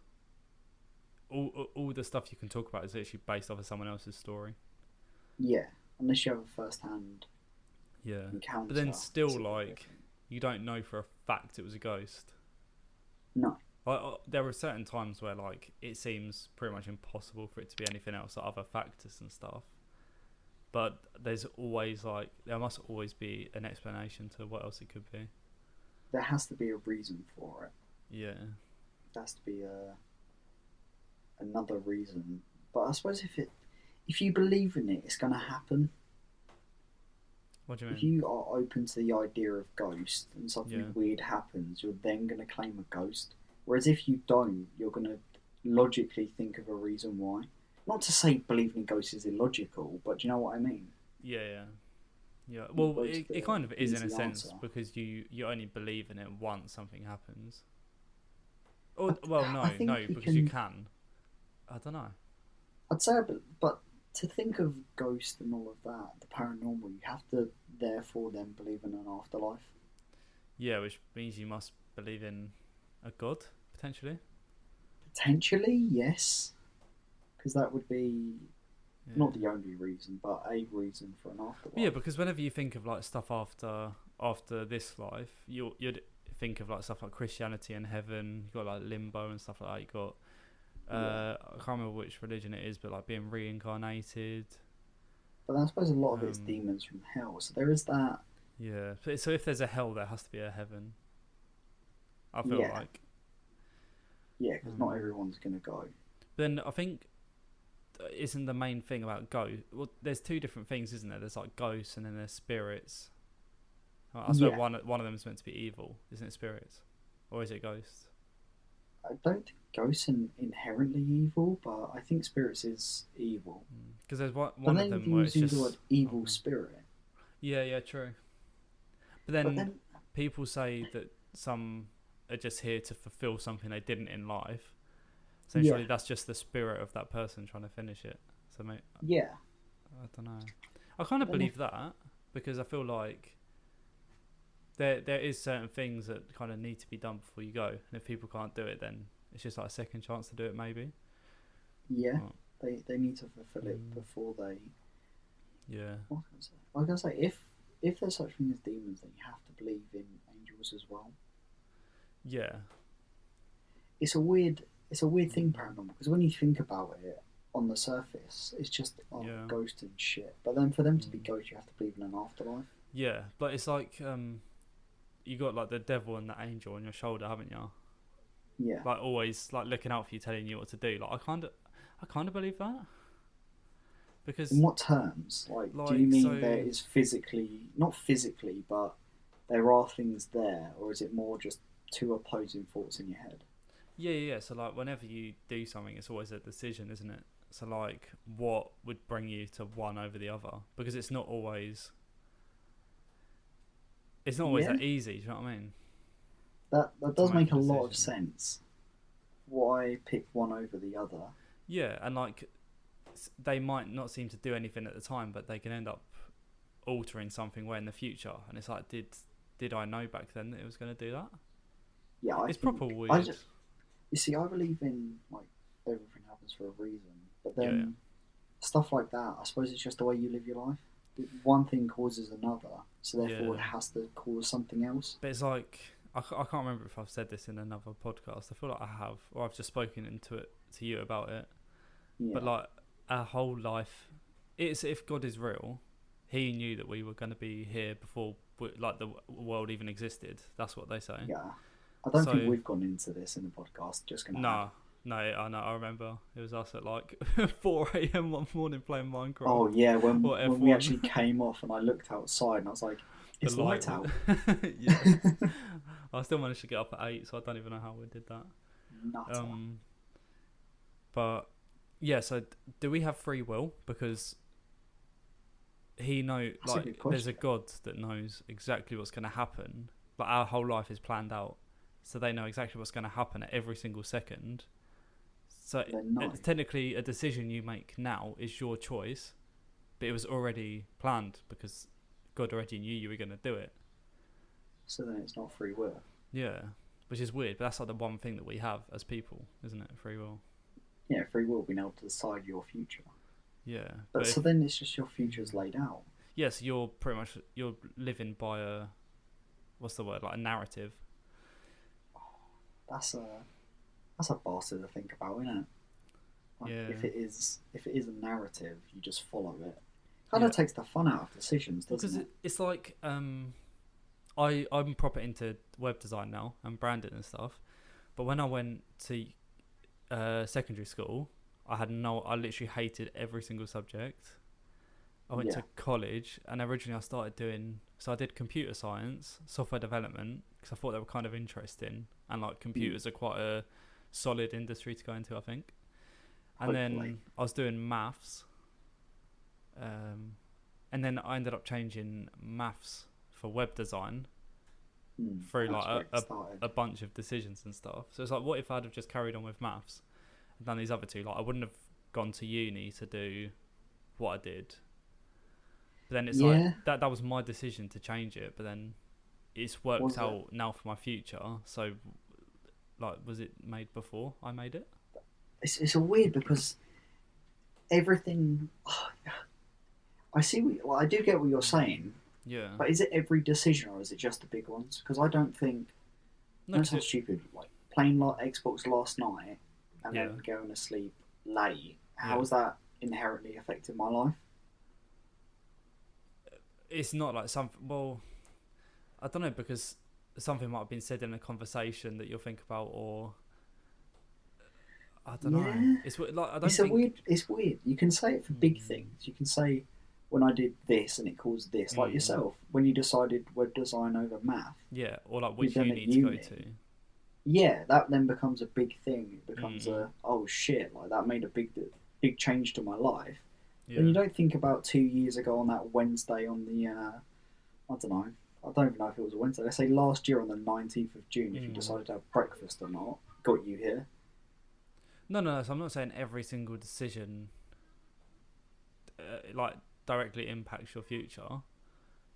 all the stuff you can talk about is literally based off of someone else's story. Yeah, unless you have a first-hand Yeah. encounter. But then still, it's a bit like, different. you don't know for a fact it was a ghost. No, Like, there are certain times where, like, it seems pretty much impossible for it to be anything else, like other factors and stuff. But there's always, like, there must always be an explanation to what else it could be. there has to be a reason for it. Yeah. There has to be another reason. But I suppose if you believe in it, it's going to happen. What do you If mean? you are open to the idea of ghosts and something Yeah. weird happens, you're then going to claim a ghost. Whereas if you don't, you're going to logically think of a reason why. Not to say believing in ghosts is illogical, but do you know what I mean? Yeah. Yeah. Well, Go to it kind of is in a easy sense answer. because you only believe in it once something happens. Or, well, I think no, you because can. you can. I don't know. I'd say, but to think of ghosts and all of that, the paranormal, you have to therefore then believe in an afterlife. Yeah, which means you must believe in a god potentially. Potentially, yes, because that would be Yeah. not the only reason, but a reason for an Yeah, afterlife. because whenever you think of like stuff after this life, you'd think of like stuff like Christianity and heaven. You got like limbo and stuff like that. You got Yeah, I can't remember which religion it is, but like being reincarnated. but I suppose a lot of it is Um, demons from hell. So there is that. yeah. So if there's a hell, there has to be a heaven. I feel Yeah, like. yeah, because not Um, everyone's gonna go. then I think isn't the main thing about well, there's two different things, isn't there? There's like ghosts and then there's spirits. I swear Yeah, one of them is meant to be evil, isn't it? Spirits, or is it ghosts? I don't think ghosts are inherently evil, but I think spirits is evil. Because there's But one of then them you're where it's using the just word evil spirit. yeah, yeah, true. But But then then, people say that some are just here to fulfill something they didn't in life. So yeah, surely that's just the spirit of that person trying to finish it. So mate, yeah. I don't know. I kind But of then if believe that because I feel like there is certain things that kind of need to be done before you go, and if people can't do it, then it's just like a second chance to do it, maybe. yeah, Well, they need to fulfill it before they. yeah, What can I say? I was gonna say if there's such thing as demons, then you have to believe in angels as well. yeah, It's a weird thing, paranormal, because when you think about it on the surface, it's just yeah, ghost and shit. But then for them to be ghosts, you have to believe in an afterlife. yeah. But it's like you got like the devil and the angel on your shoulder, haven't you? Yeah. Like always, like looking out for you, telling you what to do. Like I kind of believe that In because what terms? Like, do you like mean there so is physically, not physically, but there are things there, or is it more just two opposing thoughts in your head? yeah, yeah, yeah. So like whenever you do something, it's always a decision, isn't it? So like what would bring you to one over the other? Because it's not always Yeah, that easy. Do you know what I mean? that To does make make a a lot of decision. sense. Why pick one over the other? Yeah, and like they might not seem to do anything at the time, but they can end up altering something way in the future. And it's like, did I know back then that it was going to do that? Yeah, I It's proper think I weird. just, you see, I believe in like everything happens for a reason, but Yeah, yeah. then stuff like that, I suppose it's just the way you live your life. One thing causes another, so therefore it Yeah. has to cause something else. But it's like I can't remember if I've said this in another podcast. I feel like I have, or I've just spoken into it to you about it. But Yeah, like our whole life, it's if God is real, He knew that we were going to be here before like the world even existed. That's what they say. yeah. I don't think So we've gone into this in the podcast. Just gonna add. nah, no, I know. I remember it was us at like 4 a.m. one morning playing Minecraft Oh yeah, or when we F1. actually came off and I looked outside and I was like, The it's light light was out. yeah. I still managed to get up at 8, so I don't even know how we did that. Nutter. But yeah, so do we have free will? Because he know That's a like good there's a question. God that knows exactly what's going to happen. Like our whole life is planned out, so they know exactly what's going to happen at every single second. So Then no. technically, a decision you make now is your choice, but it was already planned because God already knew you were going to do it. So then it's not free will. Yeah, which is weird, but that's like the one thing that we have as people, isn't it? Free will. Yeah, free will being able to decide your future. Yeah, But but so if then it's just your future's laid out. yes, you're pretty much you're living by a what's the word like a narrative. That's a bastard to think about, isn't it? Like Yeah, if it is a narrative, you just follow it. Kind yeah. of takes the fun out of decisions, Because doesn't it? it's like I'm proper into web design now and branding and stuff. But when I went to secondary school, I literally hated every single subject. I went Yeah. to college and originally I did computer science, software development because I thought they were kind of interesting and like computers are quite a solid industry to go into, I think. And Hopefully. then I was doing maths, and then I ended up changing maths for web design through That's where like it started. a bunch of decisions and stuff. So it's like, what if I'd have just carried on with maths and done these other two? Like, I wouldn't have gone to uni to do what I did. But then it's like Yeah, that was my decision to change it. But then it's worked was it? out now for my future. So like, was it made before I made it? It's a weird because everything. I see. Well, I do get what you're saying, Yeah. but is it every decision or is it just the big ones? Because I don't think. No, That 'cause sounds it. stupid. Like playing like Xbox last night and Yeah. then going to sleep late. How Yeah. has that inherently affected my life? It's not like something. Well, I don't know, because something might have been said in a conversation that you'll think about, or I don't know. Yeah, It's like I don't it's a think. weird. It's weird. You can say it for big Mm, things. You can say when I did this and it caused this. Like mm, yourself, when you decided web design over math, yeah, or like you've which done at uni to go to. uni. Yeah, that then becomes a big thing. It becomes Mm, a oh shit, like that made a big change to my life. Then yeah. you don't think about 2 years ago on that Wednesday on the I don't know. I don't even know if it was a Wednesday. Let's say last year on the 19th of June, if you Mm. decided to have breakfast or not, got you here. No, no, no. So I'm not saying every single decision like directly impacts your future,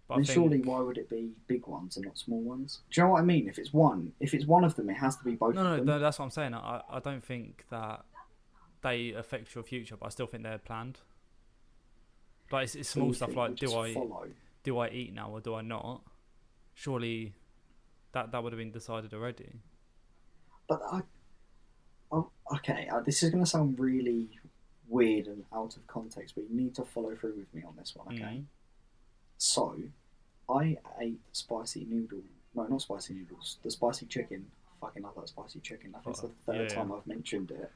but I Then surely think why would it be big ones and not small ones? Do you know what I mean? If it's one of them, it has to be both no, of no, them. no. That's what I'm saying. I don't think that they affect your future, but I still think they're planned. Like it's So small you stuff think they like just follow? do I eat now or do I not? Surely that would have been decided already. But okay, this is going to sound really weird and out of context, but you need to follow through with me on this one, okay? Mm. So I ate spicy noodle. No, not spicy noodles. The spicy chicken. I fucking love that spicy chicken. I think it's the Yeah, third yeah, time I've mentioned it.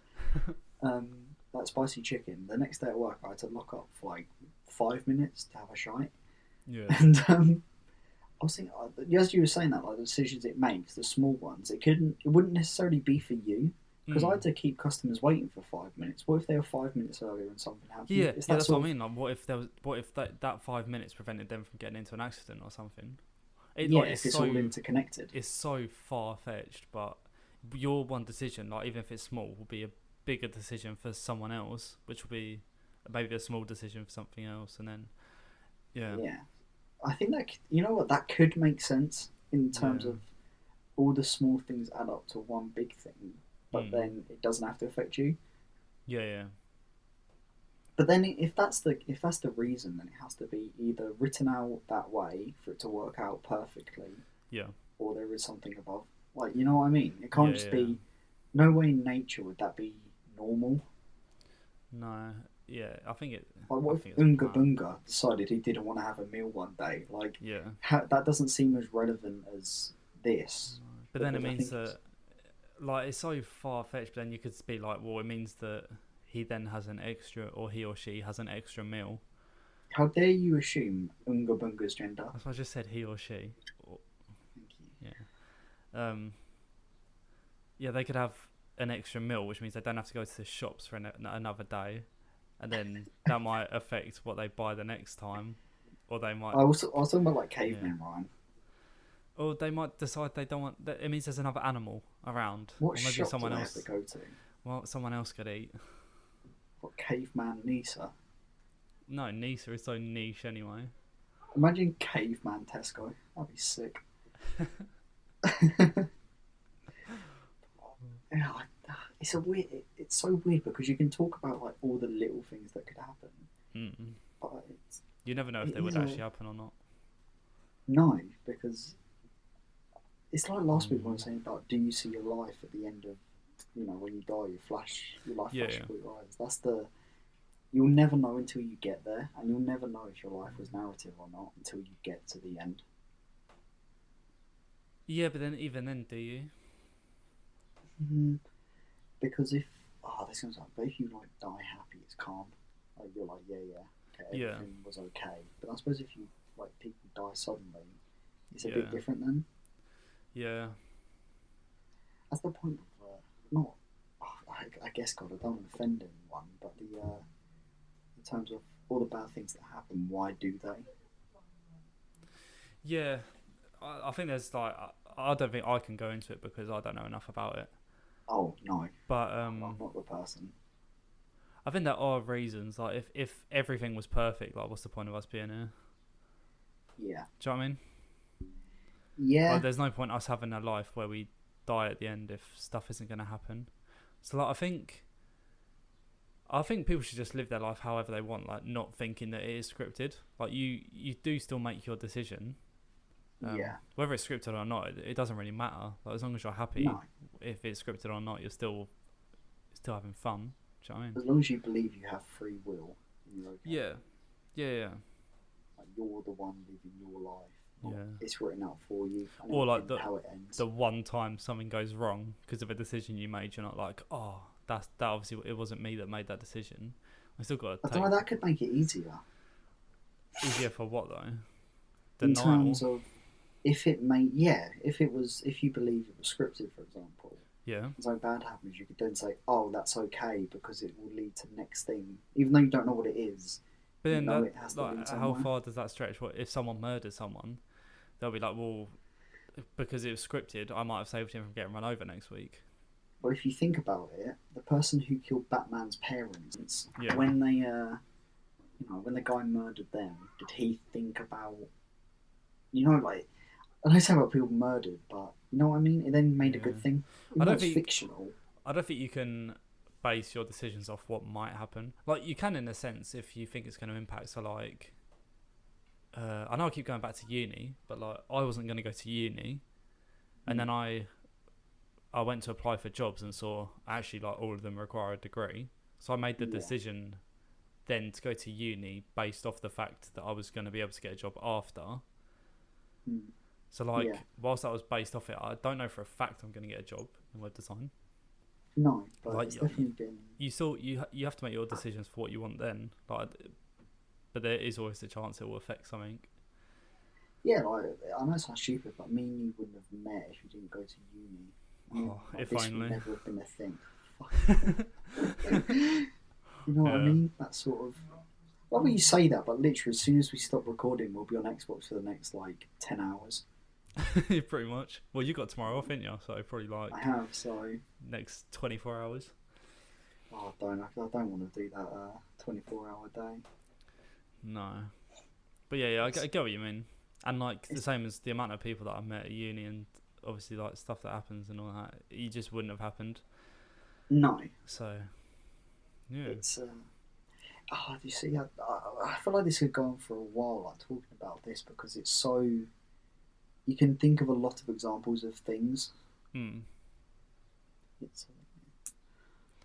Um, that spicy chicken. The next day at work, I had to lock up for like 5 minutes to have a shite. yeah. And I was thinking, as you were saying that, like the decisions it makes, the small ones, it wouldn't necessarily be for you because I Mm. had to keep customers waiting for 5 minutes. What if they were 5 minutes earlier and something happened? Yeah, It's yeah. that That's what sort I of mean. Like, what if that 5 minutes prevented them from getting into an accident or something? It yeah. like If it's all interconnected, it's so far fetched, but your one decision, like even if it's small, will be a bigger decision for someone else, which will be maybe a small decision for something else, and then yeah, yeah. I think that you know what that could make sense in terms yeah, of all the small things add up to one big thing, but mm, then it doesn't have to affect you. yeah, yeah, But then if that's the reason, then it has to be either written out that way for it to work out perfectly, yeah, or there is something above. Like you know what I mean? It can't yeah, just yeah. be. No way in nature would that be normal. No, yeah. Like I what if think it's Unga planned. Bunga decided he didn't want to have a meal one day? Like Yeah, that doesn't seem as relevant as this but then it because I means think it's that like it's so far fetched. But then you could be like, well, it means that he then has an extra, or he or she has an extra meal. how dare you assume Unga Bunga's gender? That's why I just said he or she. Or, Thank you. yeah. Yeah, they could have an extra meal, which means they don't have to go to the shops for another day, and then that might affect what they buy the next time, or they might, I was talking about like yeah, cavemen, Ryan. or they might decide they don't want. It means there's another animal around, What or maybe shop do someone they have to else. go to? Well, someone else could eat. What caveman Nisa? No, Nisa is so niche anyway. Imagine caveman Tesco. That'd be sick. Yeah, it's a weird. It's so weird because you can talk about like all the little things that could happen, Mm-mm. but You never know if it they is would a actually happen or not. no because it's like last week when I Mm. was saying about do you see your life at the end of when you die your life Yeah, flashes yeah, before your eyes. That's the you'll never know until you get there, and you'll never know if your life was narrative or not until you get to the end. yeah. But then even then, do you? Mm, because if this gonna sound, but if you like die happy, it's calm. Like you're like yeah, okay, Yeah, everything was okay. But I suppose if you like people die suddenly, it's a bit yeah, different then. yeah, That's the point of not. I guess God, I don't want to offend anyone, but in terms of all the bad things that happen, why do they? yeah. I think there's like I don't think I can go into it because I don't know enough about it. Oh no, But I'm not the person. I think there are reasons. Like if everything was perfect, like what's the point of us being here? Yeah. Do you know what I mean? Like, Yeah. there's no point us having a life where we die at the end if stuff isn't going to happen. So, like, I think people should just live their life however they want, like not thinking that it is scripted. Like you do still make your decision, Yeah. whether it's scripted or not. It doesn't really matter. Like, as long as you're happy, No. if it's scripted or not, you're still having fun. Do you know what I mean? As long as you believe you have free will, you're okay. Yeah, yeah. Like you're the one living your life. Yeah. It's written out for you. And Or like how it ends. the one time something goes wrong because of a decision you made, you're not like, oh, that obviously it wasn't me that made that decision. I still got I to don't know. That could make it easier. easier for what though? In Denial. terms of if it if you believe it was scripted, for example, Yeah. something bad happens, you could then say, "Oh, that's okay," because it will lead to the next thing, even though you don't know what it is. But then, It has to lead how somewhere. far does that stretch? What if someone murders someone? They'll be like, well, because it was scripted, I might have saved him from getting run over next week. But if you think about it, the person who killed Batman's parents, Yeah. when they, when the guy murdered them, did he think about, like, I don't say about people murdered, but you know what I mean? It then made a good thing. Even though it's fictional. I don't think you can base your decisions off what might happen. Like, you can in a sense if you think it's going to impact. So, like, I know I keep going back to uni, but like I wasn't going to go to uni, and then I went to apply for jobs and saw actually like all of them require a degree. So I made the decision then to go to uni based off the fact that I was going to be able to get a job after. So like, whilst that was based off it, I don't know for a fact I'm going to get a job in web design. No, but like, it's definitely been. You have to make your decisions for what you want then. Like, but there is always the chance it will affect something. Yeah, like, I know it sounds stupid, but me and you wouldn't have met if you didn't go to uni. If this only. would never have been a thing. You know what I mean? That sort of. Well, you say that, but literally, as soon as we stop recording, we'll be on Xbox for the next 10 hours. Pretty much. Well, you got tomorrow off, didn't you? So probably I have. So next 24 hours. Oh, I don't want to do that 24-hour day. No, but yeah, I get what you mean. And like the same as the amount of people that I met at uni, and obviously like stuff that happens and all that, you just wouldn't have happened. No. So yeah, it's. You see, I feel like this could go on for a while, like talking about this, because it's so. You can think of a lot of examples of things. It's.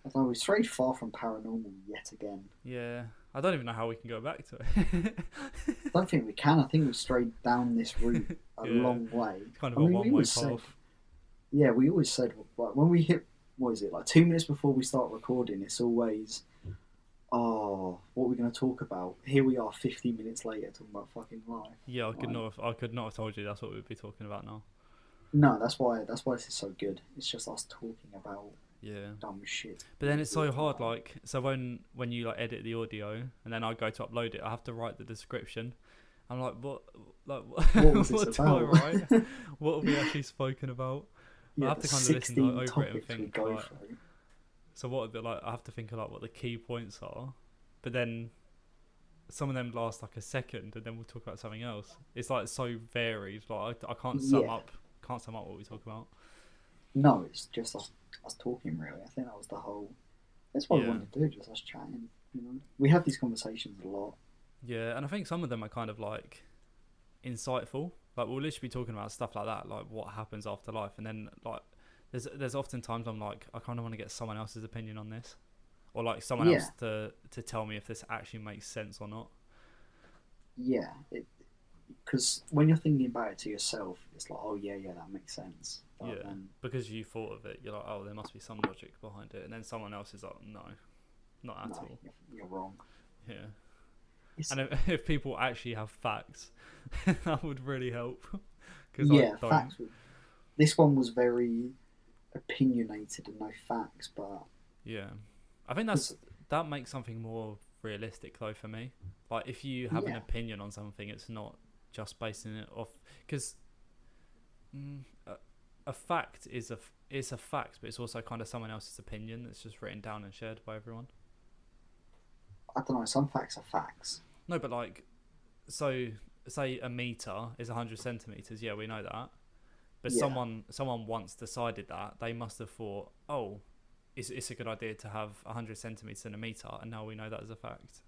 I don't know, we strayed far from paranormal yet again. Yeah, I don't even know how we can go back to it. I don't think we can. I think we've strayed down this route a long way. It's kind of a one-way path. We always said, like, when we hit, 2 minutes before we start recording, it's always, what are we going to talk about? Here we are 50 minutes later talking about fucking life. Yeah, I could not have told you that's what we'd be talking about now. No, that's why this is so good. It's just us talking about dumb shit. But then it's so hard, like, so when you like edit the audio and then I go to upload it, I have to write the description. I'm like, what was this about? Do I write? What have we actually spoken about? I have to kind of listen over it and think, like, so what are the, like, I have to think of like what the key points are, but then some of them last like a second and then we'll talk about something else. It's like so varied, like I can't sum up what we talk about. No, it's just us talking, really. I think that was the whole. That's what we wanted to do, just us chatting. You know, we have these conversations a lot. Yeah, and I think some of them are kind of like insightful. Like we'll literally be talking about stuff like that, like what happens after life, and then like there's often times I'm like, I kind of want to get someone else's opinion on this, or like someone else to tell me if this actually makes sense or not. Yeah, because when you're thinking about it to yourself, it's like, oh yeah, that makes sense. But because you thought of it, you're like, oh, there must be some logic behind it, and then someone else is like, no, not at all. You're wrong. Yeah. And if people actually have facts, that would really help. Facts. This one was very opinionated and no facts, but I think that makes something more realistic though for me. Like if you have an opinion on something, it's not just basing it off because a fact is a fact, but it's also kind of someone else's opinion that's just written down and shared by everyone. I don't know. Some facts are facts. No, but like, so say a meter is 100 centimeters. Yeah, we know that. But Yeah, someone once decided that they must have thought, oh, it's a good idea to have 100 centimeters in a meter, and now we know that as a fact.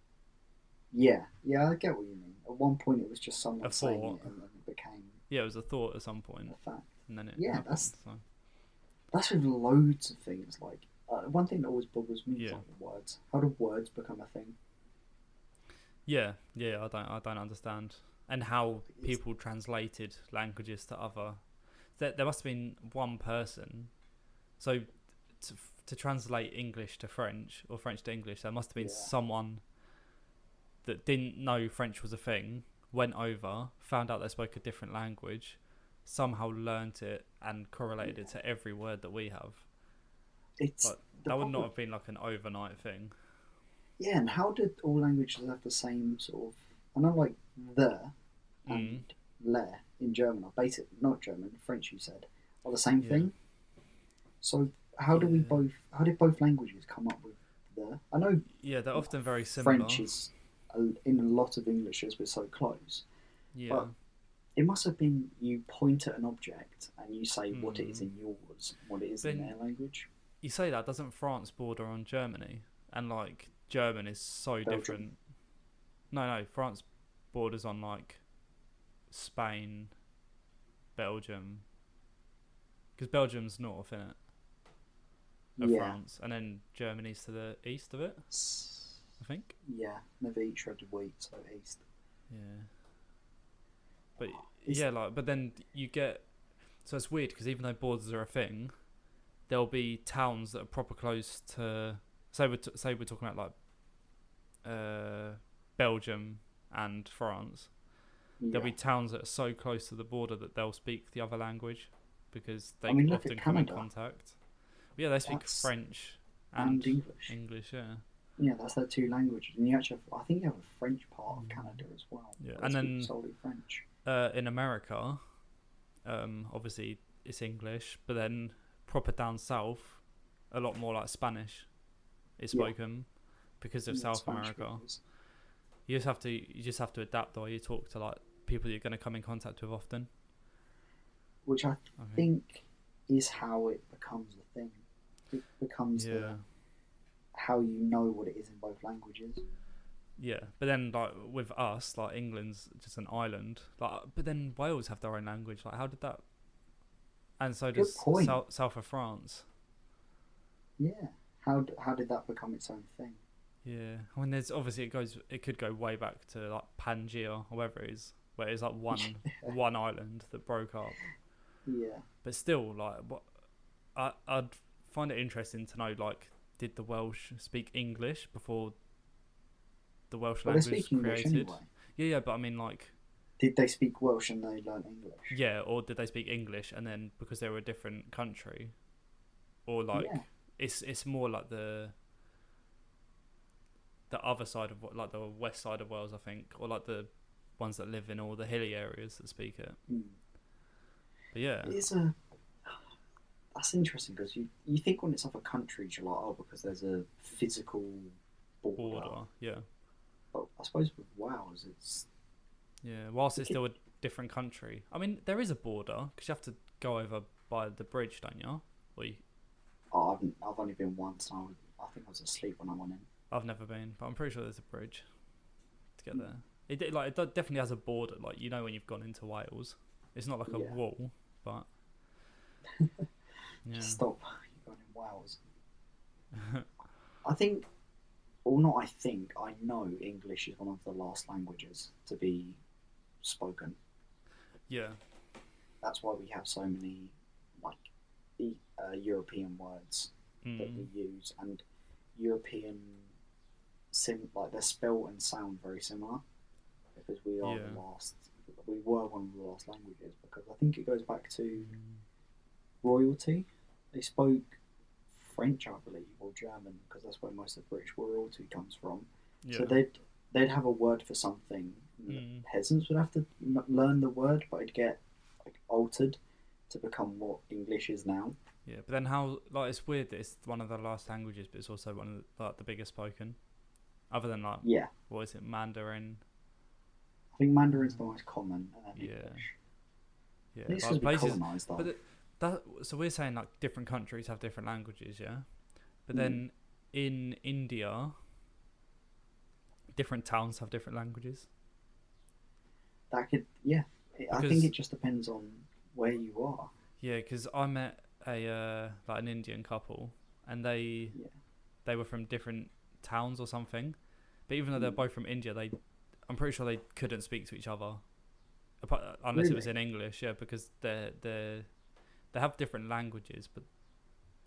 yeah. I get what you mean. At one point, it was just A someone saying thought. it, and then it became Yeah, it was a thought at some point, a fact. and then it Yeah, happened. So that's with loads of things. Like one thing that always bothers me is yeah, like words. How do words become a thing? yeah. I don't understand, and how It's, people translated languages to other. There must have been one person. So to, to translate English to French or French to English, there must have been yeah, someone that didn't know French was a thing, went over, found out they spoke a different language, somehow learnt it and correlated it yeah. to every word that we have. It's Like the that would not problem. have been like an overnight thing. Yeah, and how did all languages have the same sort of? I know like the Mm. and le in German are basic, not German, French. You said are the same Yeah. thing. So Yeah. How did both languages come up with the? I know Yeah, they're often very French similar. is in a lot of English as we're so close, Yeah. but it must have been you point at an object and you say what it is Mm. in yours, what it is in Then their language. you say that, doesn't France border on Germany? And like German is so Belgium, different. No, France borders on like Spain, Belgium, because Belgium's north, in it, of yeah, France, and then Germany's to the east of it, I think. yeah. Never eat shredded wheat, so east. Yeah, but Is yeah, like, but then you get, so it's weird because even though borders are a thing, there'll be towns that are proper close to. Say we're talking about like Belgium and France. There'll yeah. be towns that are so close to the border that they'll speak the other language because I they mean, look at often come in Canada. contact. But yeah, they speak That's French and and English. English. Yeah, Yeah, that's their two languages. And you actually have, I think you have a French part of Canada as well. yeah. Where they And speak then solely French. in America, obviously it's English, but then proper down south, a lot more like Spanish is Yeah, spoken because of yeah, South Spanish America. speakers. You just have to adapt the way you talk to like people that you're going to come in contact with often. Which I I think. think is how it becomes a thing. It becomes the Yeah. how you know what it is in both languages. Yeah, but then like with us, like England's just an island. Like, but then Wales have their own language. Like, how did that? And so Good does point. south of France. Yeah. How did that become its own thing? Yeah, I mean, there's obviously it could go way back to like Pangaea or whatever it is, where it's like one island that broke up. Yeah. But still, like, what I'd find it interesting to know, like, did the Welsh speak English before the Welsh Well, they language was speak English created? anyway. Yeah, but I mean, like, Did they speak Welsh and they learn English? yeah, or did they speak English and then because they were a different country, or like, Yeah. it's more like the other side of what, like the west side of Wales, I think, or like the ones that live in all the hilly areas that speak it. Hmm. But yeah, It's a That's interesting because you think when it's other countries, you're like, oh, because there's a physical border. border, yeah, But I suppose with Wales, it's yeah. Whilst it it's could, still a different country, I mean, there is a border because you have to go over by the bridge, don't you? Or you, I've only been once, and I think I was asleep when I went in. I've never been, but I'm pretty sure there's a bridge to get Hmm. there. Definitely has a border, like you know when you've gone into Wales. It's not like a Yeah, wall, but yeah, just stop. You're going in Wales. I think, or not. I think I know English is one of the last languages to be spoken. yeah, That's why we have so many like European words that we mm, use, and European like they're spelled and sound very similar because we are yeah. the last. We were one of the last languages because I think it goes back to Mm. royalty. They spoke French, I believe, or German because that's where most of the British royalty comes from. So Yeah. they'd have a word for something. And the Mm. peasants would have to learn the word, but it'd get like altered to become what English is now. Yeah, but then how? Like, it's weird that it's one of the last languages, but it's also one of the, like the biggest spoken. other than like Yeah, what is it, Mandarin? I think Mandarin's the most common, and then Yeah, English. yeah, I think it's like because we places. colonised But though. that so we're saying like different countries have different languages, yeah. But Mm. then in India, different towns have different languages That could, yeah. I think because it just depends on where you are. yeah, because I met a like an Indian couple and Yeah. they were from different towns or something. But even though they're Mm. both from India, I'm pretty sure they couldn't speak to each other unless it was Really? in English. Yeah, because they have different languages, but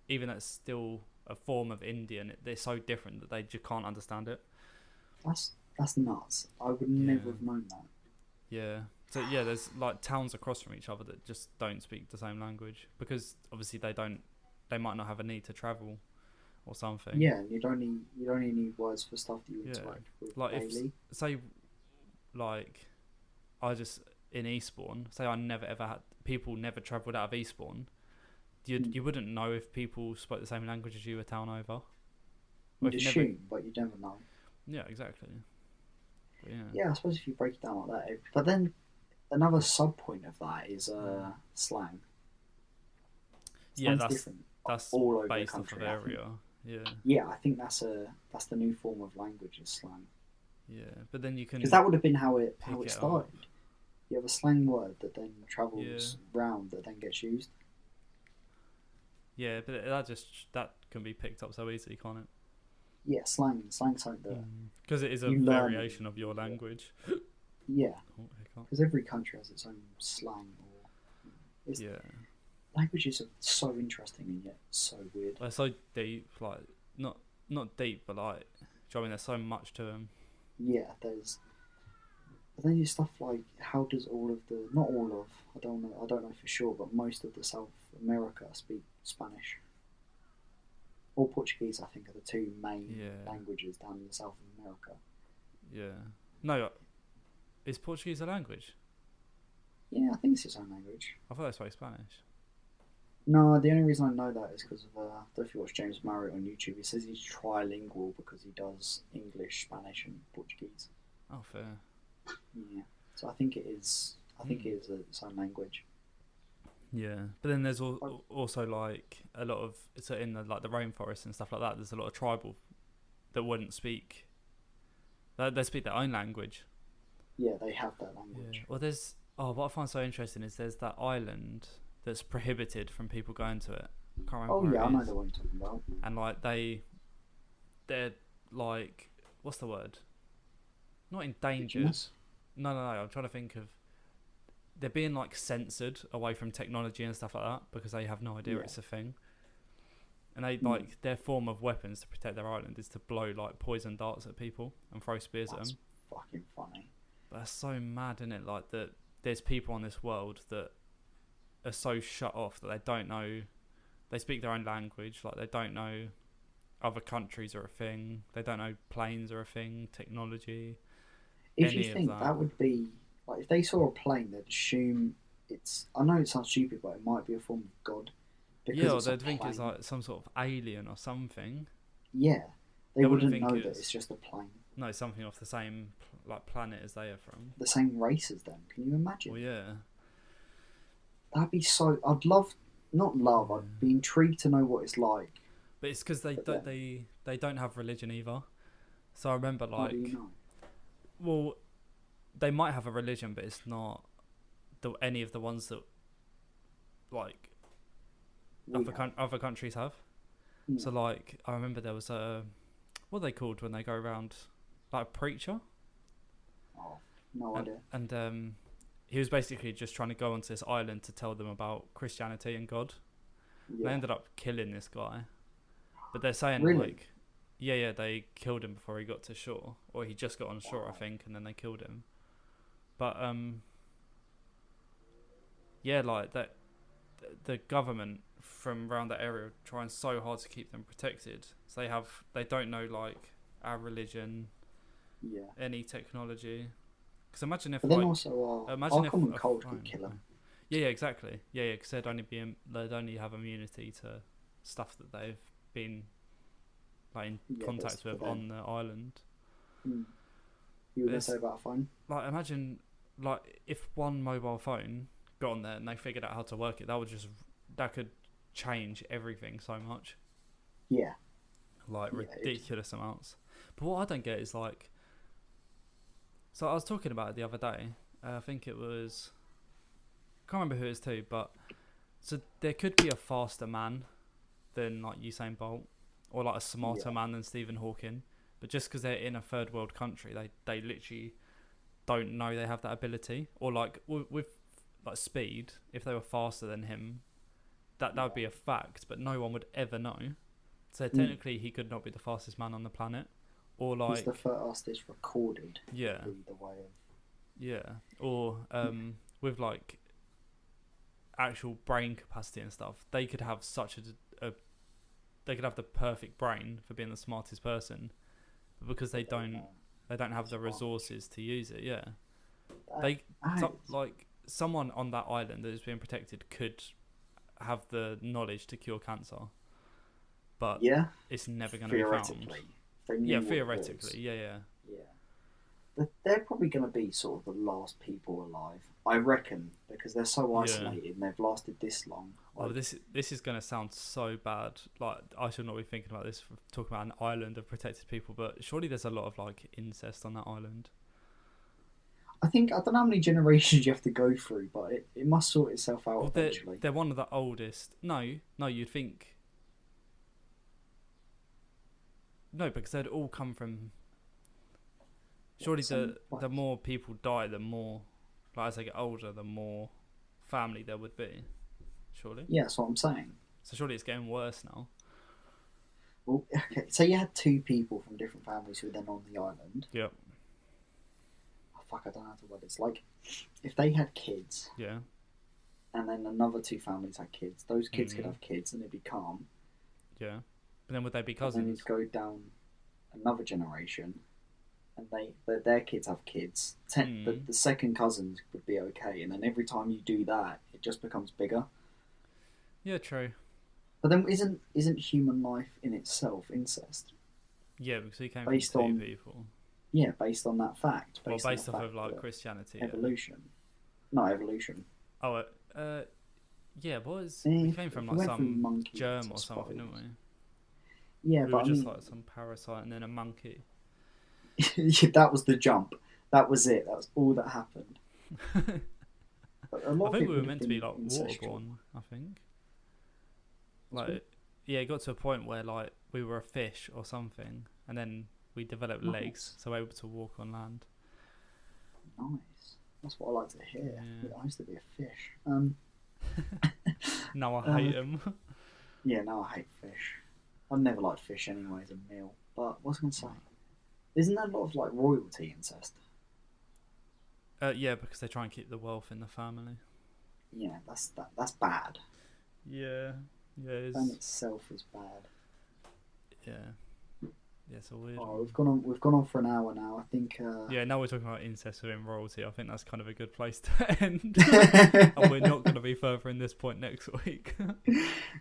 even that's still a form of Indian. They're so different that they just can't understand it. That's nuts. I would never Yeah, have known that. yeah. So yeah, there's like towns across from each other that just don't speak the same language because obviously they might not have a need to travel or something. Yeah, and you'd only need words for stuff that you Yeah, interact with like if daily. say like I just in Eastbourne, say I never ever had people never travelled out of Eastbourne, Mm. you wouldn't know if people spoke the same language as you a town over, or You'd if you never. assume, but you'd never know. Yeah, exactly. But yeah, Yeah, I suppose if you break it down like that. But then another sub point of that is mm. slang. Yeah, Slang's different that's all over the based off of country. I think. area. Yeah, Yeah, I think that's the new form of language is slang. yeah, but then you Because can that would have been how pick it it up. started. You have a slang word that then Yeah, travels round that then gets used. yeah, but that can be picked up so easily, can't it? Yeah, slang's something that Because it is a you learn and variation of your use it. language. Yeah, Oh, hiccup. because every country has its own slang. Or it's, Yeah, languages are so interesting and yet so weird. they're so deep, like not not deep, but like, do you know what I mean? There's so much to them. Yeah, there's. But then you stuff like how does all of the not all of I don't know for sure, but most of the South America speak Spanish or Portuguese. I think are the two main Yeah, languages down in South America. yeah. No, is Portuguese a language? Yeah, I think it's its own language. I thought they spoke Spanish. No, the only reason I know that is because of I don't know if you watch James Marriott on YouTube. He says he's trilingual because he does English, Spanish, and Portuguese. Oh, fair. Yeah, so I think it is. I think it Mm. is its own language. Yeah, but then there's Oh, also like a lot of so in the like the rainforest and stuff like that. There's a lot of tribal that wouldn't speak. They speak their own language. yeah, they have that Yeah. language. Well, there's what I find so interesting is there's that island that's prohibited from people going to it. I can't remember Oh where yeah, I it know is. the one you're talking about. And like they're like what's the word? Not endangered. Indigenous? No. I'm trying to think of. They're being like censored away from technology and stuff like that because they have no idea Yeah. it's a thing. And they Mm. like their form of weapons to protect their island is to blow like poison darts at people and throw spears at That's them. fucking funny. But that's so mad, isn't it? Like that, there's people on this world that are so shut off that they don't know. They speak their own language. Like they don't know other countries are a thing. They don't know planes are a thing. Technology, If you any of think that. that would be like if they saw a plane, they'd assume it's. I know it sounds stupid, but it might be a form of God because Yeah, or it's a they'd think it's plane. like some sort of alien or something. Yeah, they They wouldn't wouldn't think know that it's it's just a plane. no something off the same like planet as they are from. The same race as them. Can you imagine? Well, yeah, That'd be so. I'd love, not love. yeah. I'd be intrigued to know what it's like. But it's because But then, they don't have religion either. So I remember how do you like know? well they might have a religion, but it's not any of the ones that like We have. other countries have. Yeah. So like I remember there was a what are they called when they go around like a preacher Oh, no and idea. he was basically just trying to go onto this island to tell them about Christianity and God. Yeah. They ended up killing this guy, but they're saying Really? like yeah they killed him before he got to shore, or he just got on shore I Wow. think, and then they killed him. But yeah, like that the government from around that area are trying so hard to keep them protected. So they don't know like our religion, Yeah. any technology. Because imagine if But then like also imagine our if common a cold phone- could kill them. Yeah, exactly. Yeah, because they'd only have immunity to stuff that they've been like in Yeah, contact that's for with them. on the island. Mm. You were going to It's say about a phone? like, imagine like if one mobile phone got on there and they figured out how to work it, that could change everything so much, Yeah. like Yeah, ridiculous amounts. But what I don't get is like, so I was talking about it the other day. I think it was, can't remember who it is too, but so there could be a faster man than like Usain Bolt, or like a smarter yeah. man than Stephen Hawking. But just because they're in a third world country, they literally don't know they have that ability. Or like with like speed, if they were faster than him, that would be a fact, but no one would ever know. So Mm. technically, he could not be the fastest man on the planet. Or He's the like, fastest recorded. yeah, Would be the way of. yeah. Or with like actual brain capacity and stuff, they could have such a they could have the perfect brain for being the smartest person, but because they don't have the resources to use it. Yeah, they like someone on that island that is being protected could have the knowledge to cure cancer, but Yeah. it's never going to be found. Yeah, theoretically. Yeah. Yeah. They're probably going to be sort of the last people alive, I reckon, because they're so isolated and they've lasted this long. Oh, this is going to sound so bad. Like, I should not be thinking about this, talking about an island of protected people, but surely there's a lot of like incest on that island. I don't know how many generations you have to go through, but it must sort itself out eventually. They're one of the oldest. No, you'd think. No, because they'd all come from. Surely the more people die, the more, like as they get older, the more family there would be. Surely. Yeah, that's what I'm saying. So surely it's getting worse now. Well, okay, so you had two people from different families who were then on the island. Yep. Oh, fuck, I don't know how to word it. It's like, if they had kids. Yeah. And then another two families had kids. Those kids could have kids and it'd be calm. Yeah. But then would they be cousins? And then you'd go down another generation and their kids have kids. The second cousins would be okay, and then every time you do that, it just becomes bigger. Yeah, true. But then isn't human life in itself incest? Yeah, because he came from two people. Yeah, based on that fact. Based off of like Christianity. Evolution. Yeah. Not evolution. Oh, yeah, we came from like some germ or something, didn't we? Yeah, we were just like some parasite and then a monkey. Yeah, that was the jump. That was it. That was all that happened. I think we were meant to be like waterborne. I think. Like, yeah, it got to a point where like we were a fish or something, and then we developed legs, so we were able to walk on land. Nice. That's what I like to hear. Yeah. I used to be a fish. Now I hate them. Yeah, now I hate fish. I've never liked fish anyway as a meal. But what was I going to say? Isn't there a lot of like royalty incest? Yeah, because they try and keep the wealth in the family. Yeah, that's bad. Yeah, That in itself is bad. Yeah, it's a weird. Oh, we've gone on for an hour now. I think. Yeah, now we're talking about incest within royalty. I think that's kind of a good place to end. And we're not going to be further in this point next week.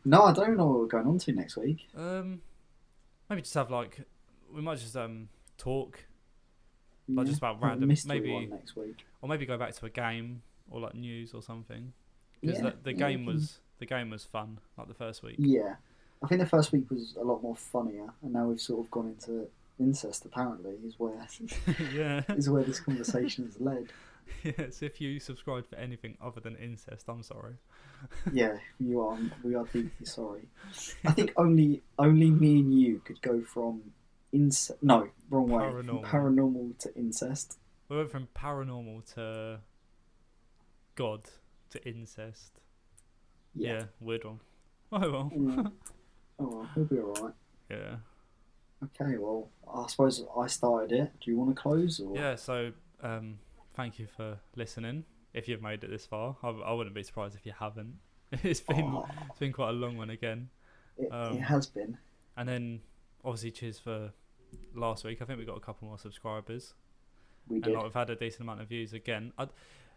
No, I don't know what we're going on to next week. Maybe just have we might just talk. Like just about random, maybe next week, or maybe go back to a game or like news or something. Because the game was fun, like the first week. Yeah, I think the first week was a lot more funnier, and now we've sort of gone into incest. Apparently, is where is where this conversation has led. Yes, if you subscribe for anything other than incest, I'm sorry. Yeah, you are. We are deeply sorry. I think only me and you could go from no, wrong way. From paranormal to incest. We went from paranormal to God to incest. Yeah, weird one. Oh well. Yeah. Oh well, we'll be alright. Yeah. Okay, well, I suppose I started it. Do you want to close? Or? Yeah, so thank you for listening. If you've made it this far, I wouldn't be surprised if you haven't. It's been quite a long one again. It has been. And then obviously cheers for last week. I think we got a couple more subscribers. We did. And we've had a decent amount of views again.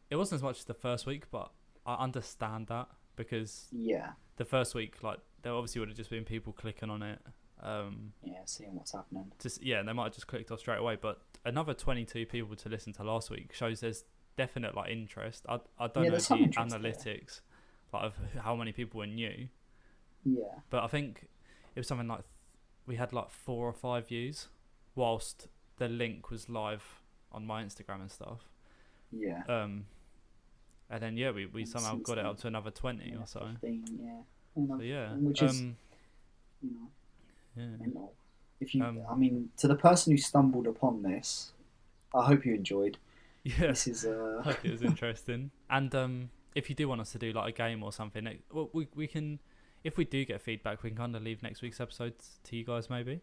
It wasn't as much as the first week, but I understand that because the first week, like, there obviously would have just been people clicking on it. Seeing what's happening. They might have just clicked off straight away. But another 22 people to listen to last week shows there's definite like interest. I don't Yeah, know there's the some interest there. analytics like of how many people were new, Yeah. but I think it was something like we had like 4 or 5 views whilst the link was live on my Instagram and stuff. Yeah. And then yeah, we And somehow since got it then, up to another 20 yeah, or so. 15, yeah. You know, So yeah, which is, you know, yeah, mental. If you, Um, I mean, to the person who stumbled upon this, I hope you enjoyed. yeah. This is Hope it was interesting. And if you do want us to do like a game or something, well, we can. If we do get feedback, we can kind of leave next week's episodes to you guys maybe.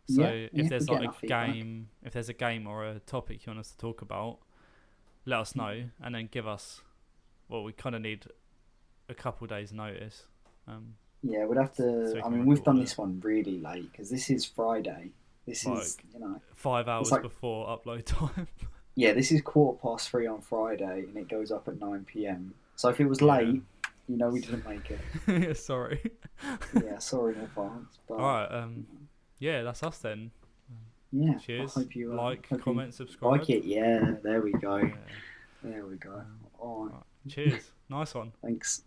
So yeah, if there's we get like enough a feedback. game, if there's a game or a topic you want us to talk about, let us know and then give us. Well, we kind of need a couple days notice. Yeah, we'd have so to. we I can mean, we've record done it. this one really late because this is Friday. This Like, is, you know, 5 hours like- before upload time. yeah, this is 3:15 on Friday, and it goes up at 9 p.m. So if it was Yeah. late, you know, we didn't make it. Sorry. Yeah, sorry in advance. But All right. Yeah, that's us then. yeah, Cheers. I hope you Like, hope you comment, subscribe. like it. Yeah, there we go. Yeah. There we go. All right. Cheers. Nice one. Thanks.